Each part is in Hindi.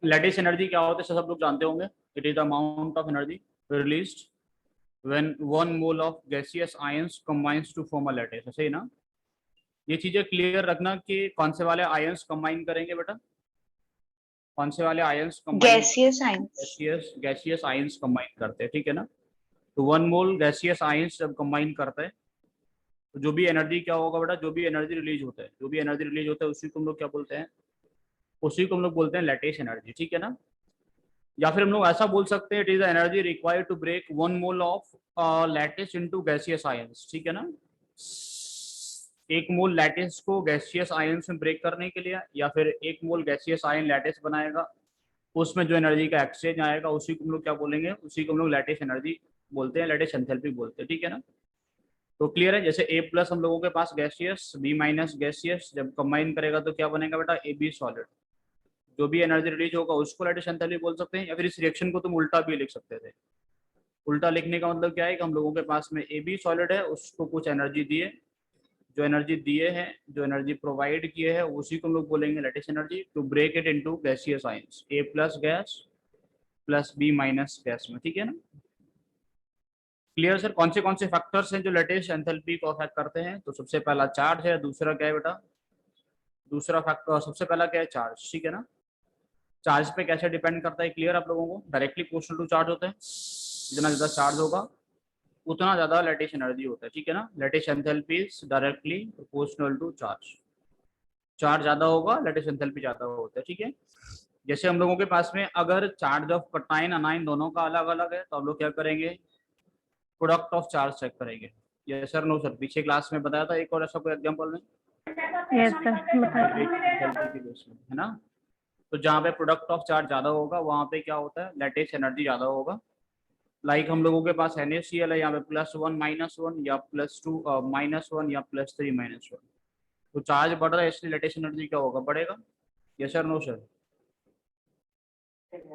लैटिस एनर्जी क्या होता है सब लोग जानते होंगे। It is the amount of energy released when one mole of gaseous ions combines to form a lattice, ऐसे ही ना। ये चीजें क्लियर रखना कि कौन से वाले आयंस कंबाइन करेंगे बेटा, कौन से वाले ions combine, gaseous ions. Gaseous gaseous ions combine करते हैं, ठीक है ना। तो वन मोल गैसियस आयंस जब कंबाइन करते हैं तो जो भी एनर्जी क्या होगा बेटा, जो भी एनर्जी रिलीज होता है, जो भी एनर्जी रिलीज होता है उसी को हम लोग क्या बोलते हैं, उसी को हम लोग बोलते हैं लैटिस एनर्जी, ठीक है ना। या फिर हम लोग ऐसा बोल सकते हैं it is the energy required to break one mole of lattice into gaseous ions, ठीक है ना। एक मोल लैटिस को गैसियस आयंस में ब्रेक करने के लिए, या फिर एक मोल गैसियस आयन लैटिस बनाएगा, उसमें जो एनर्जी का एक्सचेंज आएगा उसी को हम लोग क्या बोलेंगे, उसी को हम लोग लैटिस एनर्जी बोलते हैं, लैटिस एंथैल्पी बोलते हैं, ठीक है ना। तो क्लियर है, जैसे ए प्लस हम लोगों के पास गैसियस, बी माइनस गैसियस, जब कंबाइन करेगा तो क्या बनेगा बेटा, ए बी सॉलिड। जो भी एनर्जी रिलीज होगा उसको लैटिस एंथैल्पी बोल सकते हैं, या फिर इस रिएक्शन को तुम उल्टा भी लिख सकते थे। उल्टा लिखने का मतलब क्या है कि हम लोगों के पास में ए बी सॉलिड है, उसको कुछ एनर्जी दिए, जो एनर्जी दिए हैं, जो एनर्जी प्रोवाइड किए हैं उसी को हम लोग बोलेंगे lattice energy, to break it into gaseous ions, A plus gas plus B minus gas में, ठीक है ना। क्लियर सर, कौन से फैक्टर्स हैं जो लैटिस एंथैल्पी को अफेक्ट करते हैं, तो सबसे पहला चार्ज है, दूसरा क्या है बेटा, दूसरा फैक्टर सबसे पहला क्या है, चार्ज, ठीक है ना। चार्ज पे कैसे डिपेंड करता है, क्लियर आप लोगों को, डायरेक्टली प्रोपोर्शनल टू चार्ज होता है, जितना ज्यादा चार्ज होगा उतना ज्यादा लैटिस एनर्जी होता है, ठीक है ना। Lattice enthalpy is directly proportional to charge, charge ज्यादा होगा लैटिस एंथैल्पी ज्यादा होता है, ठीक है। जैसे हम लोगों के पास में अगर चार्ज ऑफ कटाइन अनाइन दोनों का अलग अलग है तो हम लोग क्या करेंगे, प्रोडक्ट ऑफ चार्ज चेक करेंगे। ये सर नो सर, पीछे क्लास में बताया था एक और ऐसा कोई एग्जांपल में, यस सर लैटिस एंथैल्पी के बेस में, है ना। तो जहाँ पे प्रोडक्ट ऑफ चार्ज ज्यादा होगा वहाँ पे क्या होता है, लैटिस एनर्जी ज्यादा होगा। लाइक हम लोगों के पास NaCl है, यहाँ पे +1 -1 या +2 -1 या +3 -1, तो चार्ज बढ़ रहा है इसलिए लैटिस एनर्जी क्या होगा, बढ़ेगा। Yes sir no sir.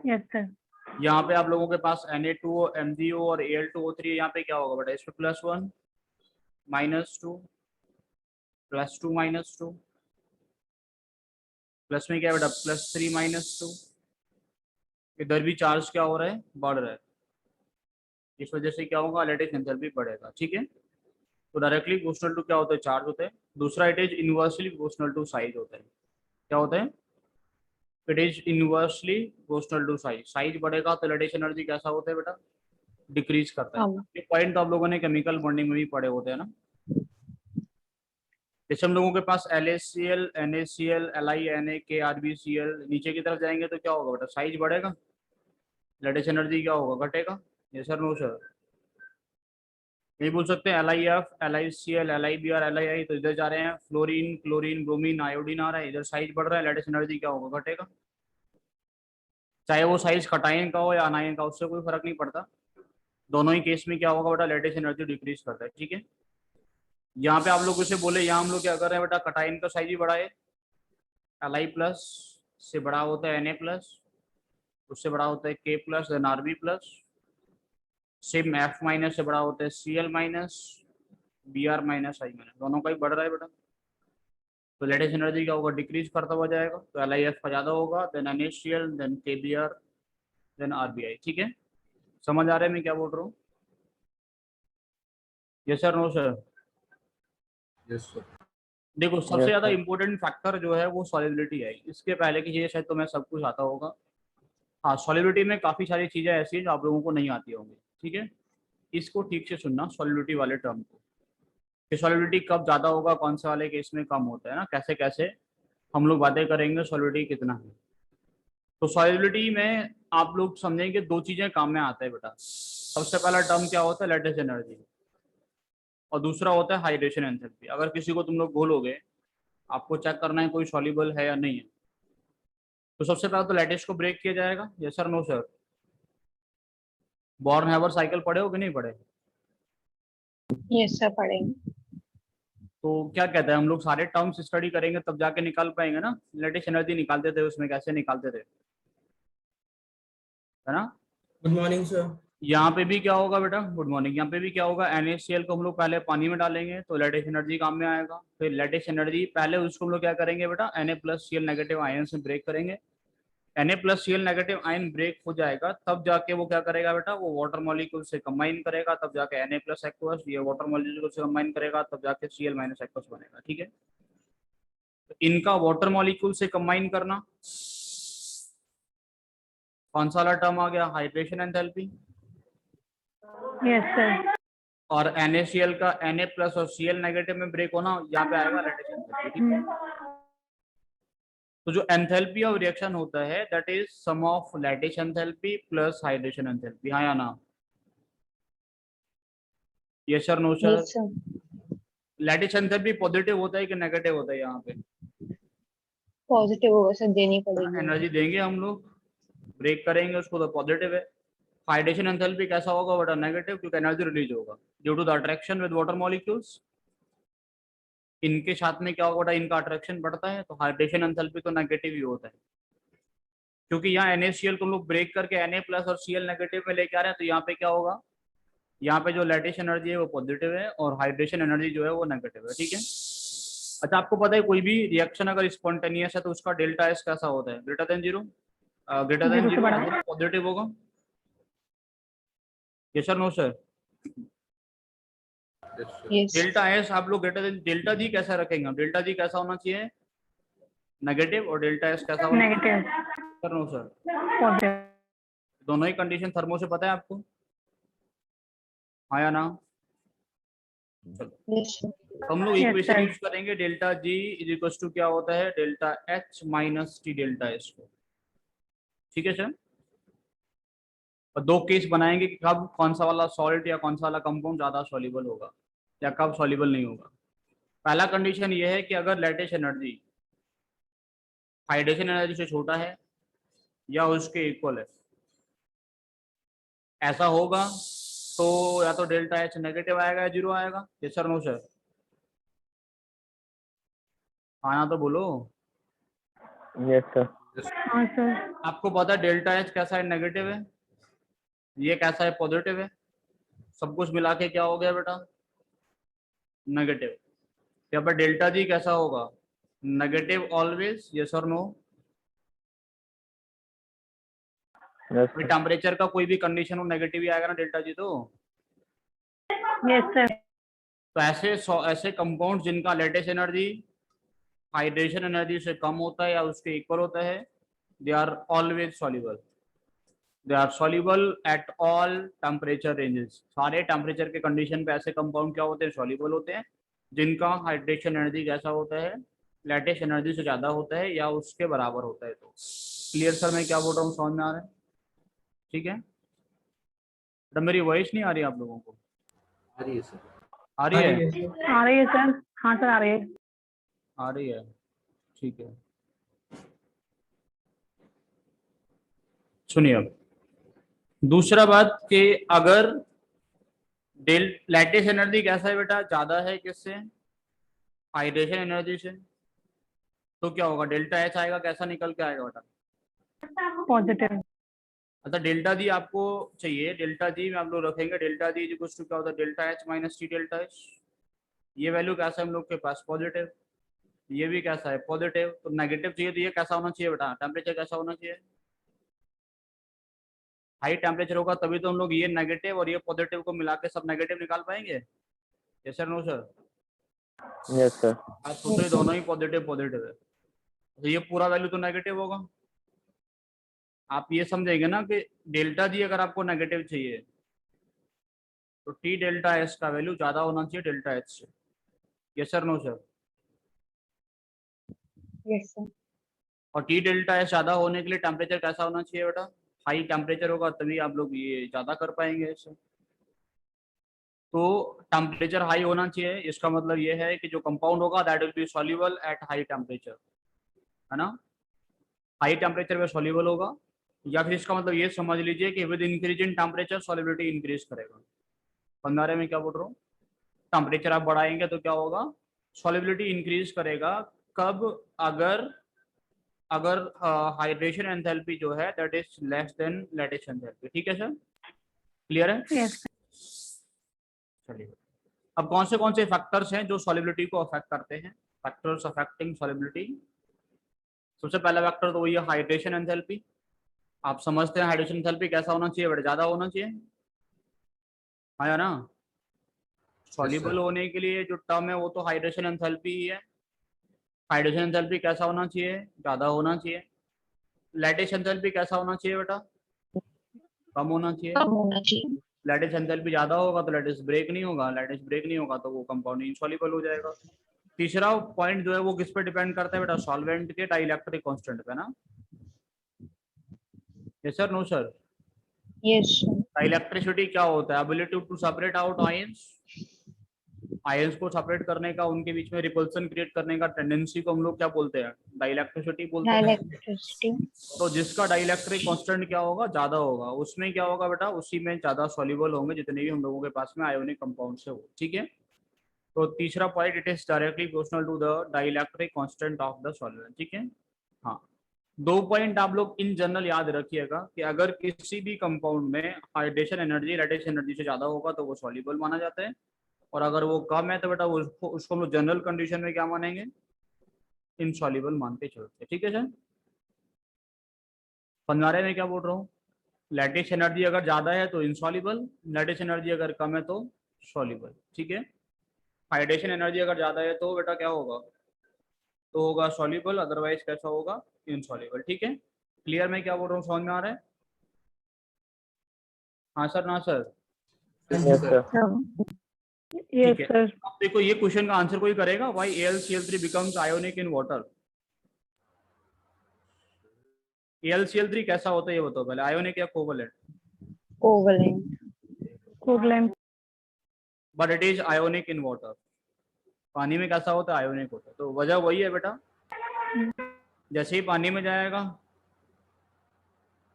Yes sir यहाँ पे आप लोगों के पास Na2 MgO और Al2O3 है, यहाँ पे क्या होगा बेटा, इस पे +1 -2 +2 -2 प्लस में क्या है बेटा, +3 -2, इधर भी चार्ज क्या हो रहा है, बढ़ रहा है, इस वजह से क्या होगा, लैटिस एंथैल्पी बढ़ेगा, ठीक है। तो डायरेक्टली प्रोपोर्शनल टू क्या होता है, चार्ज होता है। दूसरा it is inversely proportional to size होता है, क्या होता है, it is inversely proportional to size, size बढ़ेगा तो लैटिस एनर्जी कैसा होता है बेटा, डिक्रीज करता है। कम। ये पॉइंट तो आप लोगों ने केमिकल बॉन्डिंग में भी पढ़े होते हैं ना। जैसे हम लोगों के पास LaCl NaCl Li Na KRbCl, नीचे की तरफ जाएंगे तो क्या होगा बेटा, साइज बढ़ेगा, लैटिस एनर्जी क्या होगा, घटेगा। ये सर नो सर, नहीं बोल सकते LiF LiCl LiBr Lii, तो इधर जा रहे हैं फ्लोरीन क्लोरीन ब्रोमीन आयोडीन आ रहा है, इधर साइज बढ़ रहा है, लैटिस एनर्जी क्या होगा, घटेगा। चाहे वो साइज कटायन का हो या अनायन का, उससे कोई फर्क नहीं पड़ता, दोनों ही केस में क्या होगा बेटा, लेटेस्ट एनर्जी डिक्रीज करता है, ठीक है। यहाँ पे आप लोग उसे बोले, यहाँ हम लोग क्या कर रहे हैं बेटा, कटायन का साइज ही बड़ा है, Li+ से बड़ा होता है Na+, उससे बड़ा होता है K+, then Rb+, same F- से बड़ा होता है Cl-, Br-, I-, दोनों का ही बढ़ रहा है बेटा, तो लेटेस्ट एनर्जी क्या होगा, डिक्रीज करता हुआ जाएगा, तो LiF का ज्यादा होगा, then NaCl, then KBr, then Rbi, ठीक है। समझ आ रहा है मैं क्या बोल रहा हूँ, yes sir no sir. Yes sir. देखो सबसे ज्यादा इंपॉर्टेंट फैक्टर जो है वो सॉलिबिलिटी है, इसके पहले की चीजें शायद तुम्हें सब कुछ आता होगा। हाँ, सॉलिबिलिटी में काफी सारी चीजें ऐसी हैं जो आप लोगों को नहीं आती होंगी, ठीक है। इसको ठीक से सुनना सॉलिबिलिटी वाले टर्म को, कि सॉलिबिलिटी कब ज्यादा होगा, कौन से वाले केस में कम होता है ना, कैसे कैसे हम लोग बातें करेंगे सॉलिबिलिटी कितना है। तो सॉलिबिलिटी में आप लोग समझेंगे दो चीजें काम में आते हैं बेटा, सबसे पहला टर्म क्या होता है, लेटेस्ट एनर्जी, और दूसरा होता है हाइड्रेशन एंथैल्पी। अगर किसी को तुम लोग बोलोगे, आपको चेक करना है कोई सॉल्युबल है या नहीं है, तो सबसे पहले तो लैटिस को ब्रेक किया जाएगा, yes sir no sir. Born Haber cycle पढ़े हो कि नहीं पढ़े, यस सर, पढ़ेंगे। तो क्या कहते हैं, हम लोग सारे टर्म्स स्टडी करेंगे तब जाके निकाल पाएंगे ना, लैटिस एनर्जी निकालते थे उसमें कैसे निकालते थे, है ना। Good morning sir. यहाँ पे भी क्या होगा बेटा, गुड मॉर्निंग, यहाँ पे भी क्या होगा, NaCl को हम लोग पहले पानी में डालेंगे तो लैटिस एनर्जी काम में आएगा, फिर लैटिस एनर्जी पहले उसको हम लोग क्या करेंगे बेटा, Na+Cl- आयन से ब्रेक करेंगे, Na+Cl नेगेटिव आयन ब्रेक हो जाएगा तब जाके वो क्या करेगा बेटा, वो वाटर मॉलिक्यूल से कंबाइन करेगा, तब जाके Na+ एक्वस, ये वाटर मॉलिक्यूल से कंबाइन करेगा, तब जाके Cl- एक्वस बनेगा। ठीक है, तो इनका वाटर मॉलिक्यूल से कंबाइन करना, कौन सा वाला टर्म आ गया, हाइड्रेशन एंथैल्पी। Yes sir. और NaCl का Na+ और Cl नेगेटिव में ब्रेक होना, यहाँ पे आएगा लैटिस एंथैल्पी। ठीक है, तो जो एंथैल्पी ऑफ रिएक्शन होता है that is sum of lattice enthalpy plus hydration enthalpy. हाँ या ना, yes sir, no sir. Yes, sir. Lattice enthalpy positive होता है कि नेगेटिव होता है, यहाँ पे पॉजिटिव होगा सर, देनी पड़ेगी। एनर्जी देंगे हम लोग, ब्रेक करेंगे उसको तो पॉजिटिव है। हाइड्रेशन एंथैल्पी कैसा होगा बेटा, नेगेटिव, क्योंकि एनर्जी रिलीज होगा due to the attraction with water molecules. इनके साथ में क्या होगा बेटा, इनका अट्रैक्शन बढ़ता है, तो हाइड्रेशन एंथैल्पी तो नेगेटिव ही होता है, क्योंकि यहाँ NaCl को हम लोग ब्रेक करके Na+ और Cl नेगेटिव में लेके आ रहे हैं, तो यहाँ पे क्या होगा, यहाँ पे जो लैटिस एनर्जी है वो पॉजिटिव है और हाइड्रेशन एनर्जी जो है वो नेगेटिव है। ठीक है, अच्छा आपको पता है कोई भी रिएक्शन अगर स्पॉन्टेनियस है तो उसका डेल्टा एस कैसा होता है, greater than zero, greater than 0 से जीरो बड़ा। पॉजिटिव होगा। Yes sir, no sir. Yes. Delta S आप लोग ग्रेटर देन डेल्टा जी कैसा रखेंगे, डेल्टा जी कैसा होना चाहिए, नेगेटिव, और डेल्टा एस कैसा होना चाहिए, negative. Sir no sir. Positive. दोनों ही कंडीशन थर्मो से पता है आपको, हाँ या ना। Yes, sir. हम लोग Yes, इक्वेशन sir. यूज करेंगे, delta G is equal to क्या होता है, delta H minus T delta S को। ठीक है सर, और दो केस बनाएंगे कि कब कौन सा वाला सॉल्ट या कौन सा वाला कंपाउंड ज्यादा सॉल्युबल होगा या कब सॉल्युबल नहीं होगा। पहला कंडीशन ये है कि अगर लैटिस एनर्जी हाइड्रेशन एनर्जी से छोटा है या उसके इक्वल है, ऐसा होगा तो या तो डेल्टा एच नेगेटिव आएगा या जीरो आएगा। ये सर, नो सर, हाँ ना तो बोलो। Yes, sir. हाँ सर। आपको पता है डेल्टा एच कैसा है, नेगेटिव है, ये कैसा है, पॉजिटिव है, सब कुछ मिला के क्या हो गया बेटा, नेगेटिव। यहाँ पर डेल्टा जी कैसा होगा, नेगेटिव ऑलवेज, यस और नो। Yes, कोई sir. टेम्परेचर का कोई भी कंडीशन हो नेगेटिव ही आएगा ना डेल्टा जी तो। Yes sir. तो ऐसे कंपाउंड जिनका लेटेस्ट एनर्जी हाइड्रेशन एनर्जी से कम होता है या उसके इक्वल होता है, they are always soluble, they are soluble at all temperature ranges. सारे टेम्परेचर के कंडीशन पे ऐसे कंपाउंड क्या होते हैं, सॉल्युबल होते हैं, जिनका हाइड्रेशन एनर्जी कैसा होता है, लेटेस्ट एनर्जी से ज्यादा होता है या उसके बराबर होता है। तो क्लियर सर, मैं क्या बोल रहा हूँ, समझ में आ रहा है। ठीक है, तो मेरी वॉइस नहीं आ रही आप लोगों को, आ रही है सर। आ रही है, आ रही है सर। हाँ सर, आ रही है। आ रही है, ठीक है। सुनिए अब दूसरा बात कि अगर डेल लैटिस एनर्जी कैसा है बेटा, ज्यादा है किससे, हाइड्रेशन एनर्जी से, तो क्या होगा, डेल्टा एच आएगा, कैसा निकल के आएगा बेटा। पॉजिटिव। अच्छा डेल्टा जी आपको चाहिए, डेल्टा जी में आप लोग रखेंगे, डेल्टा जी इक्वल टू क्या होता है, delta H minus T delta H. ये वैल्यू कैसा है हम लोग के पास, पॉजिटिव, ये भी कैसा है, पॉजिटिव। तो नेगेटिव चाहिए तो ये कैसा होना चाहिए बेटा, टेम्परेचर कैसा होना चाहिए, हाई टेम्परेचर होगा, तभी तो हम लोग ये नेगेटिव और ये पॉजिटिव को मिला के सब नेगेटिव निकाल पाएंगे। Yes sir, no sir. Yes, sir. आप सोच रहे दोनों ही पॉजिटिव पॉजिटिव है, तो ये पूरा वैल्यू तो नेगेटिव होगा। आप ये समझेंगे ना कि डेल्टा जी अगर आपको नेगेटिव चाहिए तो टी डेल्टा एस का वैल्यू ज्यादा होना चाहिए डेल्टा एच से। Yes sir, no sir. Yes, sir. और टी डेल्टा एस ज्यादा होने के लिए टेम्परेचर कैसा होना चाहिए बेटा, हाई टेम्परेचर होगा तभी आप लोग ये ज्यादा कर पाएंगे इसे। तो टेम्परेचर हाई होना चाहिए, इसका मतलब ये है कि जो कंपाउंड होगा that will be soluble at high temperature, है ना, हाई टेम्परेचर में सॉल्युबल होगा। या फिर इसका मतलब ये समझ लीजिए कि with increase in temperature solubility increase करेगा। बंदारे में क्या बोल रहा हूँ, टेम्परेचर आप बढ़ाएंगे तो क्या होगा, सॉल्युबिलिटी इंक्रीज करेगा। कब, अगर अगर हाइड्रेशन एंथैल्पी जो है that is less than lattice enthalpy. ठीक है सर, क्लियर है। यस। चलिए, अब कौन से फैक्टर्स हैं जो सॉल्युबिलिटी को अफेक्ट करते हैं, फैक्टर्स अफेक्टिंग सॉल्युबिलिटी। सबसे पहला वेक्टर तो वही है हाइड्रेशन एंथैल्पी। आप समझते हैं हाइड्रेशन एंथैल्पी कैसा होना चाहिए बेटा, ज्यादा होना चाहिए, हाँ या ना। सॉल्युबल होने के लिए जो टर्म है वो तो हाइड्रेशन एंथैल्पी ही है। हाइड्रेशन एंथैल्पी कैसा होना चाहिए, ज्यादा होना चाहिए। लैटिस एंथैल्पी कैसा होना चाहिए बेटा, कम होना चाहिए। कम होना चाहिए। लैटिस एंथैल्पी ज्यादा होगा तो लैटिस ब्रेक नहीं होगा, लैटिस ब्रेक नहीं होगा तो वो कंपाउंड इनसॉल्युबल हो जाएगा। तीसरा पॉइंट जो है वो किस पे डिपेंड करता है बेटा, सॉल्वेंट के डाइलेक्ट्रिक कांस्टेंट पे ना। Yes sir, no sir. Yes sir. Dielectricity क्या होता है, ability to separate out ions. Ions को सेपरेट करने का, उनके बीच में रिपल्सन क्रिएट करने का टेंडेंसी को हम लोग क्या बोलते हैं, डाइलेक्ट्रिसिटी बोलते हैं। डाइलेक्ट्रिसिटी। तो जिसका डाइलेक्ट्रिक कांस्टेंट क्या होगा, ज्यादा होगा, उसमें क्या होगा बेटा, उसी में ज्यादा सॉल्युबल होंगे जितने भी हम लोगों के पास में आयोनिक कंपाउंड से हो, ठीक है। तो तीसरा point, it is directly proportional to the dielectric constant of the solvent, ठीक है। हाँ, दो पॉइंट आप लोग इन जनरल याद रखिएगा कि अगर किसी भी कंपाउंड में हाइड्रेशन एनर्जी लैटिस एनर्जी से ज्यादा होगा तो वो सॉल्युबल माना जाता है, और अगर वो कम है तो बेटा उसको हम लोग जनरल कंडीशन में क्या मानेंगे, इनसॉल्युबल मान के चलते हैं, ठीक है सर। पंद्रह में क्या बोल रहा हूँ, लैटिस एनर्जी अगर ज्यादा है तो इनसॉल्युबल, लैटिस एनर्जी अगर कम है तो सॉल्युबल, ठीक है। हाइड्रेशन एनर्जी अगर ज्यादा है तो बेटा क्या होगा, तो होगा सॉल्युबल, अदरवाइज कैसा होगा, इनसॉल्युबल, ठीक है। क्लियर में क्या बोल रहा हूँ, समझ में आ रहा है, हाँ सर ना सर। Yes, sir. यस ठीक है, सर। अब देखो ये क्वेश्चन का आंसर कोई करेगा, why AlCl3 becomes ionic in water. AlCl3 कैसा होता है ये बताओ पहले, आयोनिक या covalent. Covalent. Covalent. But it is ionic in water, पानी में कैसा होता है, आयोनिक होता है। तो वजह वही है बेटा, जैसे ही पानी में जाएगा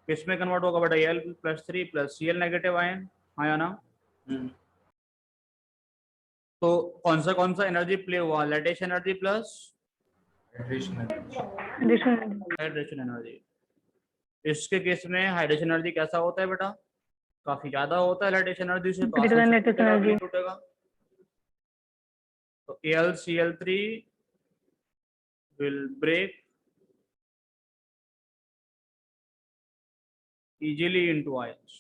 किस में कन्वर्ट होगा बेटा, Al+3 plus Cl negative ion, हाँ या ना। तो कौन सा एनर्जी प्ले हुआ, lattice energy plus hydration energy. इसके केस में हाइड्रेशन एनर्जी कैसा होता है बेटा, काफी ज्यादा होता है लैटिस एनर्जी से, तो Greater than आसानी से lattice टूटेगा कि energy. नहीं टूटेगा। तो AlCl3 will break easily into ions।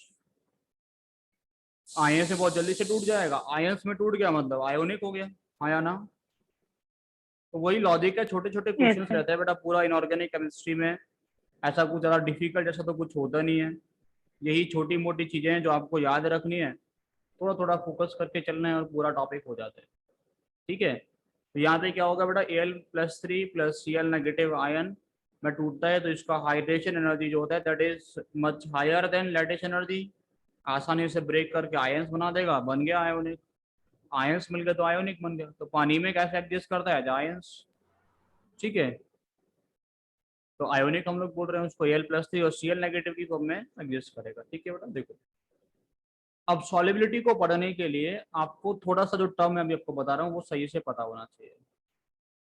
Ions में बहुत जल्दी से टूट जाएगा, आयंस में टूट गया मतलब आयोनिक हो गया, हाँ या ना। तो वही लॉजिक है, छोटे छोटे क्वेश्चंस sir. रहते हैं बेटा पूरा इनऑर्गेनिक केमिस्ट्री में, ऐसा कुछ ज्यादा डिफिकल्ट जैसा तो कुछ होता नहीं है। यही छोटी मोटी चीजें हैं जो आपको याद रखनी है, थोड़ा थोड़ा फोकस करके चलना है और पूरा टॉपिक हो जाता है, ठीक है। तो यहाँ पे क्या होगा बेटा, Al+3 plus Cl negative ion में टूटता है तो इसका हाइड्रेशन एनर्जी जो होता है that is much higher than lattice energy, आसानी से ब्रेक करके आयंस बना देगा, बन गया आयोनिक। आयंस मिल गया तो आयोनिक बन गया। तो पानी में कैसे एग्जिस्ट करता है, आयंस, ठीक है। तो आयोनिक हम लोग बोल रहे हैं उसको Al+3 और Cl नेगेटिव की फॉर्म में एग्जिस्ट करेगा, ठीक है बेटा। देखो अब सॉलिबिलिटी को पढ़ने के लिए आपको थोड़ा सा जो टर्म मैं अभी आपको बता रहा हूँ वो सही से पता होना चाहिए।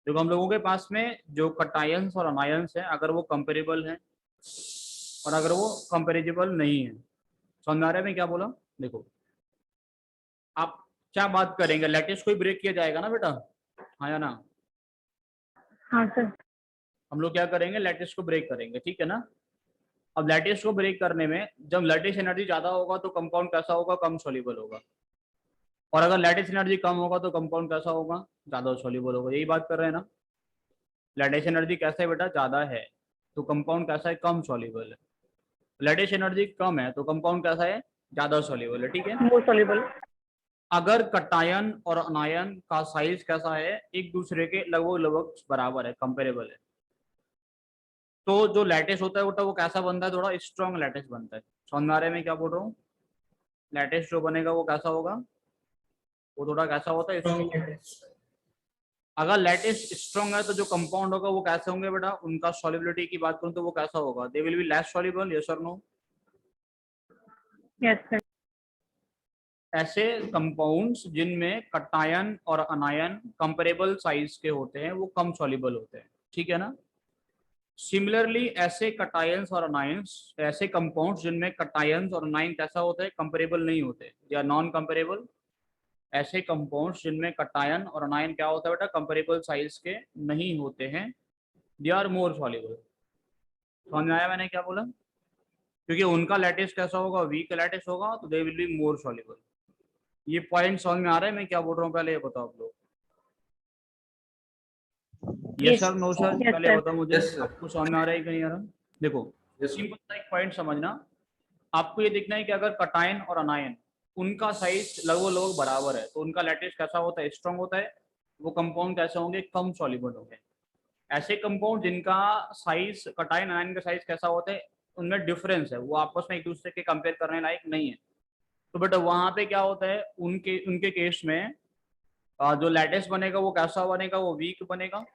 देखो हम लोगों के पास में जो कटायंस और अनायंस है, अगर वो कंपेरेबल है और अगर वो कंपेरेबल नहीं है, समझ आ रहा है मैं क्या बोला। देखो आप क्या बात करेंगे, लैटिस को ही ब्रेक किया जाएगा ना बेटा, हाँ या ना। हाँ सर। हम लोग क्या करेंगे, लैटिस को ब्रेक करेंगे, ठीक है ना। अब लैटिस को ब्रेक करने में जब लैटिस एनर्जी ज्यादा होगा तो कंपाउंड कैसा होगा, कम सॉल्युबल होगा, और अगर लैटिस एनर्जी कम होगा तो कंपाउंड कैसा होगा, ज्यादा सॉल्युबल होगा। यही बात कर रहे हैं ना। लैटिस एनर्जी कैसा है बेटा, ज्यादा है तो कंपाउंड कैसा है, कम सॉल्युबल है। लैटिस एनर्जी कम है तो कंपाउंड कैसा है, ज्यादा सॉल्युबल है, ठीक है। मोर सॉल्युबल। अगर कटायन और अनायन का साइज कैसा है, एक दूसरे के लगभग लगभग बराबर है, कंपेरेबल है, तो जो लैटिस होता है वो कैसा बनता है, थोड़ा स्ट्रॉन्ग लैटिस बनता है। समझ में आ रहा है मैं क्या बोल रहा हूँ, लैटिस जो बनेगा वो कैसा होगा, वो थोड़ा कैसा होता है। अगर लैटिस स्ट्रॉन्ग है तो जो कंपाउंड होगा वो कैसे होंगे बेटा, उनका सॉल्युबिलिटी की बात करूं तो वो कैसा होगा, they will be less soluble, yes और नो। Yes sir. ऐसे कंपाउंड्स जिनमें कटायन और अनायन कंपेरेबल साइज के होते हैं वो कम सॉल्युबल होते हैं, ठीक है ना। सिमिलरली ऐसे कटायंस और अनायंस, ऐसे कंपाउंड्स जिनमें कटायंस और अनायन कैसा होता है, कंपेरेबल नहीं होते या नॉन कंपेरेबल। ऐसे कंपाउंड्स जिनमें कटायन और अनायन क्या होता है बेटा, कंपेरेबल साइज के नहीं होते हैं, दे आर मोर सॉल्युबल। समझ में आया मैंने क्या बोला? क्योंकि उनका लैटिस कैसा होगा, वीक लैटिस होगा, तो they will be more soluble. ये पॉइंट समझ में आ रहा है मैं क्या बोल रहा हूँ? पहले ये बताओ आप लोग। Yes Yes, sir, no sir. Sir, Yes, पहले sir. बताओ मुझे, Yes, sir. आपको समझ में आ रहा है कि नहीं आ रहा? देखो, Yes, sir. सिंपल सा एक पॉइंट समझना, आपको ये देखना है कि अगर कटायन और अनायन उनका साइज लगभग लगभग बराबर है तो उनका लैटिस कैसा होता है, स्ट्रांग होता है। वो कंपाउंड कैसे होंगे, कम सॉल्युबल होंगे। ऐसे कंपाउंड जिनका साइज, कटायन अनायन का साइज कैसा होता है, उनमें डिफरेंस है, वो आपस में एक दूसरे के कंपेयर करने लायक नहीं है। तो बेटा वहां पे क्या होता है, उनके उनके केस में जो लैटिस बनेगा वो कैसा बनेगा, वो वीक बनेगा।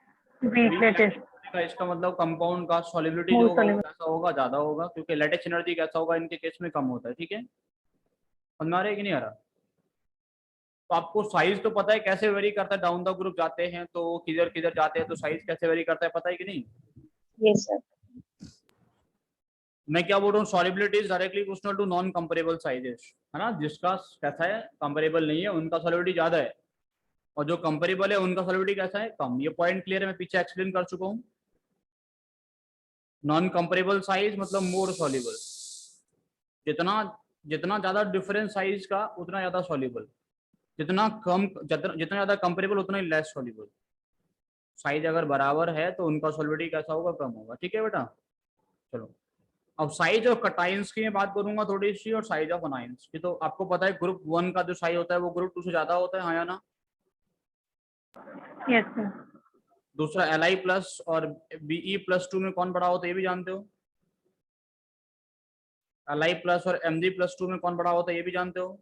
Weak week lattice. लैटिस बनेगा, इसका मतलब कंपाउंड का सॉलिबिलिटी जो More होगा वो soluble. कैसा होगा, ज्यादा होगा, क्योंकि लैटिस एनर्जी कैसा होगा इनके केस में, कम होता है। ठीक है, समझ में आ रहा है कि नहीं आ रहा? तो आपको साइज तो पता है कैसे वेरी करता है, डाउन द ग्रुप जाते हैं तो किधर किधर जाते हैं तो साइज कैसे वेरी करता है, पता है कि नहीं? Yes, sir. मैं क्या बोल रहा हूँ, solubility is directly proportional to non comparable sizes, है ना। जिसका कैसा है, कंपेरेबल नहीं है, उनका सॉलिबिलिटी ज्यादा है, और जो कंपेरेबल है उनका सॉलिबिलिटी कैसा है, कम। ये पॉइंट क्लियर है, मैं पीछे एक्सप्लेन कर चुका हूँ। नॉन कंपेरेबल साइज मतलब मोर सॉल्युबल, जितना जितना ज्यादा डिफरेंस साइज का उतना ज्यादा सॉल्युबल, जितना कम जितना ज्यादा कंपेरेबल उतना ही लेस सॉल्युबल। साइज अगर बराबर है तो उनका सॉल्युबिलिटी कैसा होगा, कम होगा। ठीक है बेटा, चलो। अब साइज ऑफ कटाइंस की मैं बात करूंगा थोड़ी सी, और साइज ऑफ अनाइंस की। तो आपको पता है ग्रुप 1 का जो साइज होता है वो ग्रुप 2 से ज्यादा होता है, हाँ या ना? Yes, sir. दूसरा Li प्लस और Be प्लस 2 में कौन बड़ा होता है, ये भी जानते हो? Li प्लस और Mg प्लस 2 में कौन बड़ा होता है, ये भी जानते हो?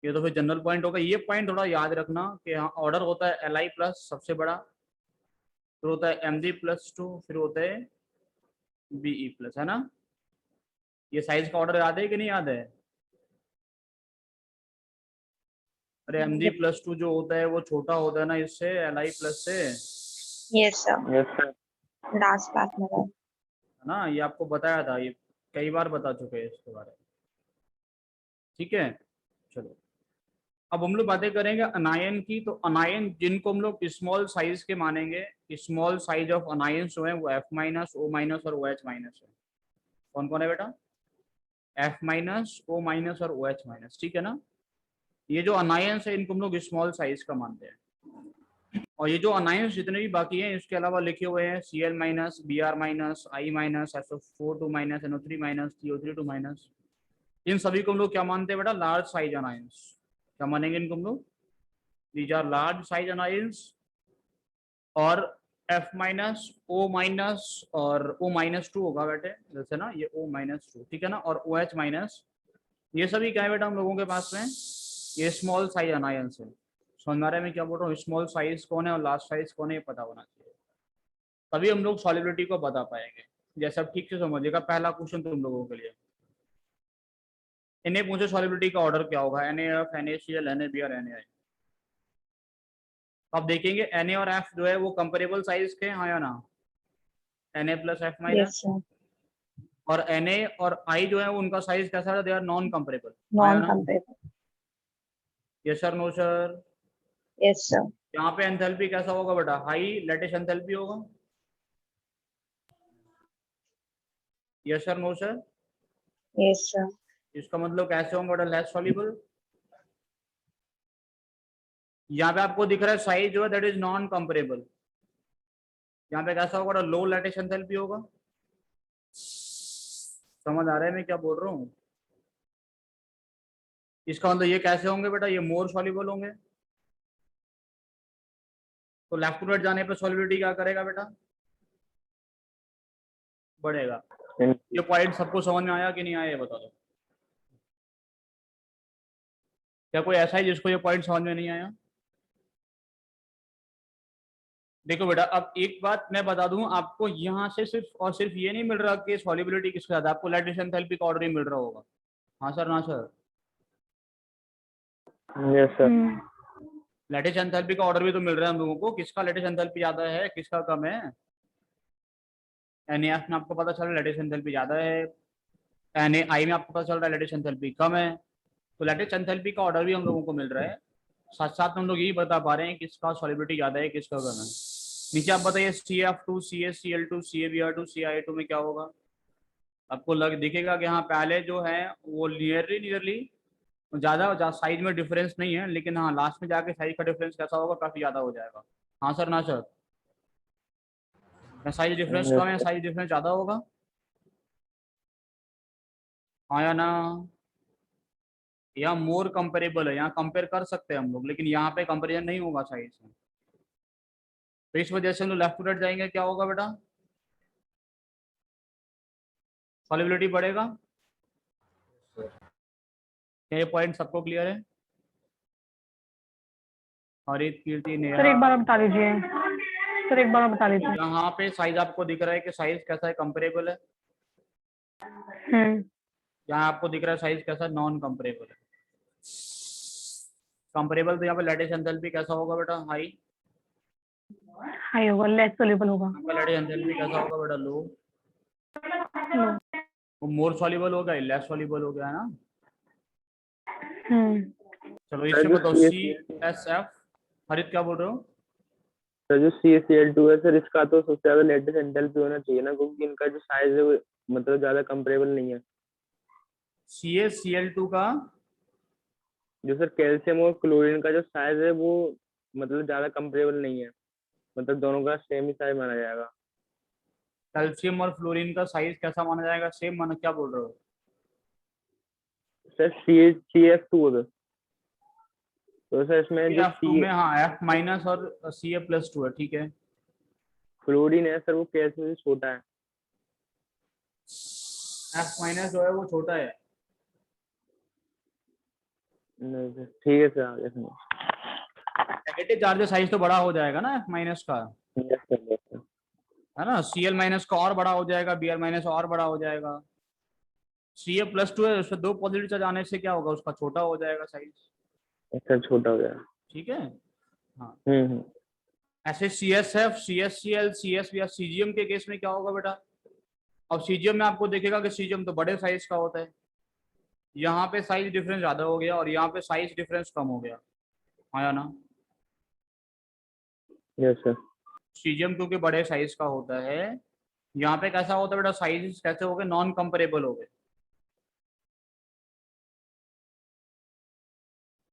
ये तो फिर जनरल पॉइंट होगा। ये पॉइंट थोड़ा याद रखना कि हाँ, ऑर्डर होता है Li प्लस सबसे बड़ा, फिर होता है Mg प्लस 2, फिर होता है Be प्लस, है ना। ये साइज का ऑर्डर याद है कि नहीं याद है? अरे Mg प्लस 2 जो होता है वो छोटा होता है ना इससे, Li प्लस से, Yes, sir. Yes, sir. Last class में था। है ना। ये आपको बताया था, ये कई बार बता चुके हैं इसके बारे में। ठीक है, चलो। अब हम लोग बातें करेंगे अनायन की। तो अनायन जिनको हम लोग स्मॉल साइज के मानेंगे, स्मॉल साइज ऑफ अनायन जो है वो F माइनस, O माइनस और OH माइनस है। कौन कौन है बेटा? F माइनस, O माइनस और OH माइनस, ठीक है ना। ये जो अनायंस है इनको हम लोग स्मॉल साइज का मानते हैं। और ये जो अनायंस जितने भी बाकी हैं इसके अलावा लिखे हुए हैं Cl minus, Br minus, I minus, SO4 minus, NO3 minus, CO3 minus, इन सभी को हम लोग क्या मानते हैं बेटा? Large size anions. क्या मानेंगे इनको हम लोग? These are large size anions. और F माइनस, O माइनस और O माइनस 2 होगा बेटे, जैसे ना ये O माइनस 2, ठीक है ना। और OH माइनस, ये सभी क्या है बेटा हम लोगों के पास में? ये स्मॉल साइज अनायंस है। समझ में आ रहा है मैं क्या बोल रहा हूँ? स्मॉल साइज कौन है और लार्ज साइज कौन है, ये पता होना चाहिए, तभी हम लोग सॉलिबिलिटी को बता पाएंगे। जैसे अब ठीक से समझिएगा, पहला क्वेश्चन तुम लोगों के लिए, इन्हें पूछे सॉलिबिलिटी का ऑर्डर क्या होगा, NaF, NaCl, NaB और NaI। अब देखेंगे Na और F जो है वो कंपेरेबल साइज के, हाँ या ना? Na plus F Yes, minus. sir. और Na और I जो है उनका साइज कैसा है? दे आर नॉन कंपेरेबल, हाँ या ना? Non-comparable. Yes sir, no sir. Yes, sir. यहाँ पे एंथैल्पी कैसा होगा बेटा? हाई लैटिस एंथैल्पी होगा। Yes sir, no sir. Yes, sir. इसका मतलब कैसे होगा बेटा? Less soluble. यहाँ पे आपको दिख रहा है साइज जो है दैट इज नॉन कंपेरेबल, यहाँ पे कैसा होगा? लो लैटिस एंथैल्पी होगा। समझ आ रहा है मैं क्या बोल रहा हूँ? इसका मतलब ये कैसे होंगे बेटा? ये मोर सॉल्युबल होंगे। तो लेफ्ट टू राइट जाने पे सॉल्युबिलिटी क्या करेगा बेटा? बढ़ेगा। ये पॉइंट सबको समझ में आया कि नहीं आया, ये बता दो। क्या कोई ऐसा है जिसको ये पॉइंट समझ में नहीं आया? देखो बेटा, अब एक बात मैं बता दूं आपको, यहाँ से सिर्फ और सिर्फ ये नहीं मिल रहा कि सॉल्युबिलिटी किसके साथ, आपको लैटिस एंथैल्पी का ऑर्डर ही मिल रहा होगा। हाँ सर, ना sir? Yes, sir. Lattice enthalpy का ऑर्डर भी तो मिल रहा है हम लोगों को, किसका लैटिस एंथैल्पी ज्यादा है, किसका कम है। NaF में आपको पता चल रहा है लैटिस एंथैल्पी ज्यादा है, NaI में आपको पता चल रहा है लैटिस एंथैल्पी कम है। तो लैटिस एंथैल्पी का ऑर्डर भी हम लोगों को मिल रहा है। साथ साथ हम लोग यही बता पा रहे हैं किसका सॉल्युबिलिटी ज्यादा है, किसका कम है। नीचे आप बताइए CF2 CaCl2 CaBr2 CaI2 में क्या होगा? आपको लग दिखेगा कि हाँ पहले जो है वो नियरली ज्यादा साइज में डिफरेंस नहीं है, लेकिन हाँ लास्ट में जाके साइज का डिफरेंस कैसा होगा, काफी ज्यादा हो जाएगा। हाँ सर ना सर, साइज डिफरेंस Yes, कम है, sir. साइज डिफरेंस ज्यादा होगा? हाँ या ना? यहाँ मोर कंपेरेबल है, यहाँ कंपेयर कर सकते हैं हम लोग, लेकिन यहाँ पे कंपेरिजन नहीं होगा साइज में। तो इस वजह से हम लोग लेफ्ट टू राइट जाएंगे, क्या होगा बेटा? सॉलिबिलिटी बढ़ेगा। क्या ये पॉइंट सबको क्लियर है? हरित, कीर्ति, सर नेहा। एक बार और बता दीजिए, सर एक बार और बता दीजिए। यहाँ पे साइज आपको दिख रहा है कि साइज कैसा है, कंपेरेबल है। हम्म, यहाँ आपको दिख रहा है साइज कैसा, नॉन कंपेरेबल है। कंपेरेबल तो यहाँ पे लैटिस एंथैल्पी कैसा होगा बेटा, हाई। हाई होगा, लेस सोल्यूबल होगा। यहाँ पे लैटिस एंथैल्पी कैसा होगा बेटा, लो। लो। वो मोर सॉल्युबल हो गया, लेस सॉल्युबल हो गया है ना। हम्म, चलो सर इससे जो बताओ CSF। हरित क्या बोल रहे हो? सर जो CaCl2 है सर, इसका तो सबसे ज्यादा लेटेस्ट एंथैल्पी होना चाहिए ना, क्योंकि इनका जो साइज है वो मतलब ज्यादा कंपेरेबल नहीं है। CaCl2 का जो सर कैल्शियम और क्लोरीन का जो साइज है वो मतलब ज्यादा कंपेरेबल नहीं है, मतलब दोनों का सेम ही साइज माना जाएगा। कैल्शियम और फ्लोरीन का साइज कैसा माना जाएगा, सेम माना, क्या बोल रहे हो? सर CF2 होगा, तो सर इसमें जो F2 में हाँ F- और Ca+2 है, ठीक है। क्लोरीन है सर वो कैल्शियम से छोटा है। F- जो है वो छोटा है। नहीं सर, ठीक है सर, आगे सुनो। नेगेटिव चार्ज साइज तो बड़ा हो जाएगा ना F- का, यस सर, यस सर। है ना। Cl- का और बड़ा हो जाएगा, Br- और बड़ा हो जाएगा। Ca+2 है, उसमें दो पॉजिटिव चार्ज आने से क्या होगा, उसका छोटा हो जाएगा साइज। सर छोटा हो जाएगा। ठीक है। हाँ हम्म। ऐसे CSF CSCl CS या सीजियम के केस में क्या होगा बेटा? अब सीजियम में आपको देखेगा कि सीजियम तो बड़े साइज का होता है, यहाँ पे साइज डिफरेंस ज्यादा हो गया और यहाँ पे साइज डिफरेंस कम हो गया। हाँ या ना? Yes sir. सीजियम क्योंकि बड़े साइज का होता है, यहाँ पे कैसा होता है बेटा, साइज कैसे हो गए, नॉन कंपेरेबल हो गए,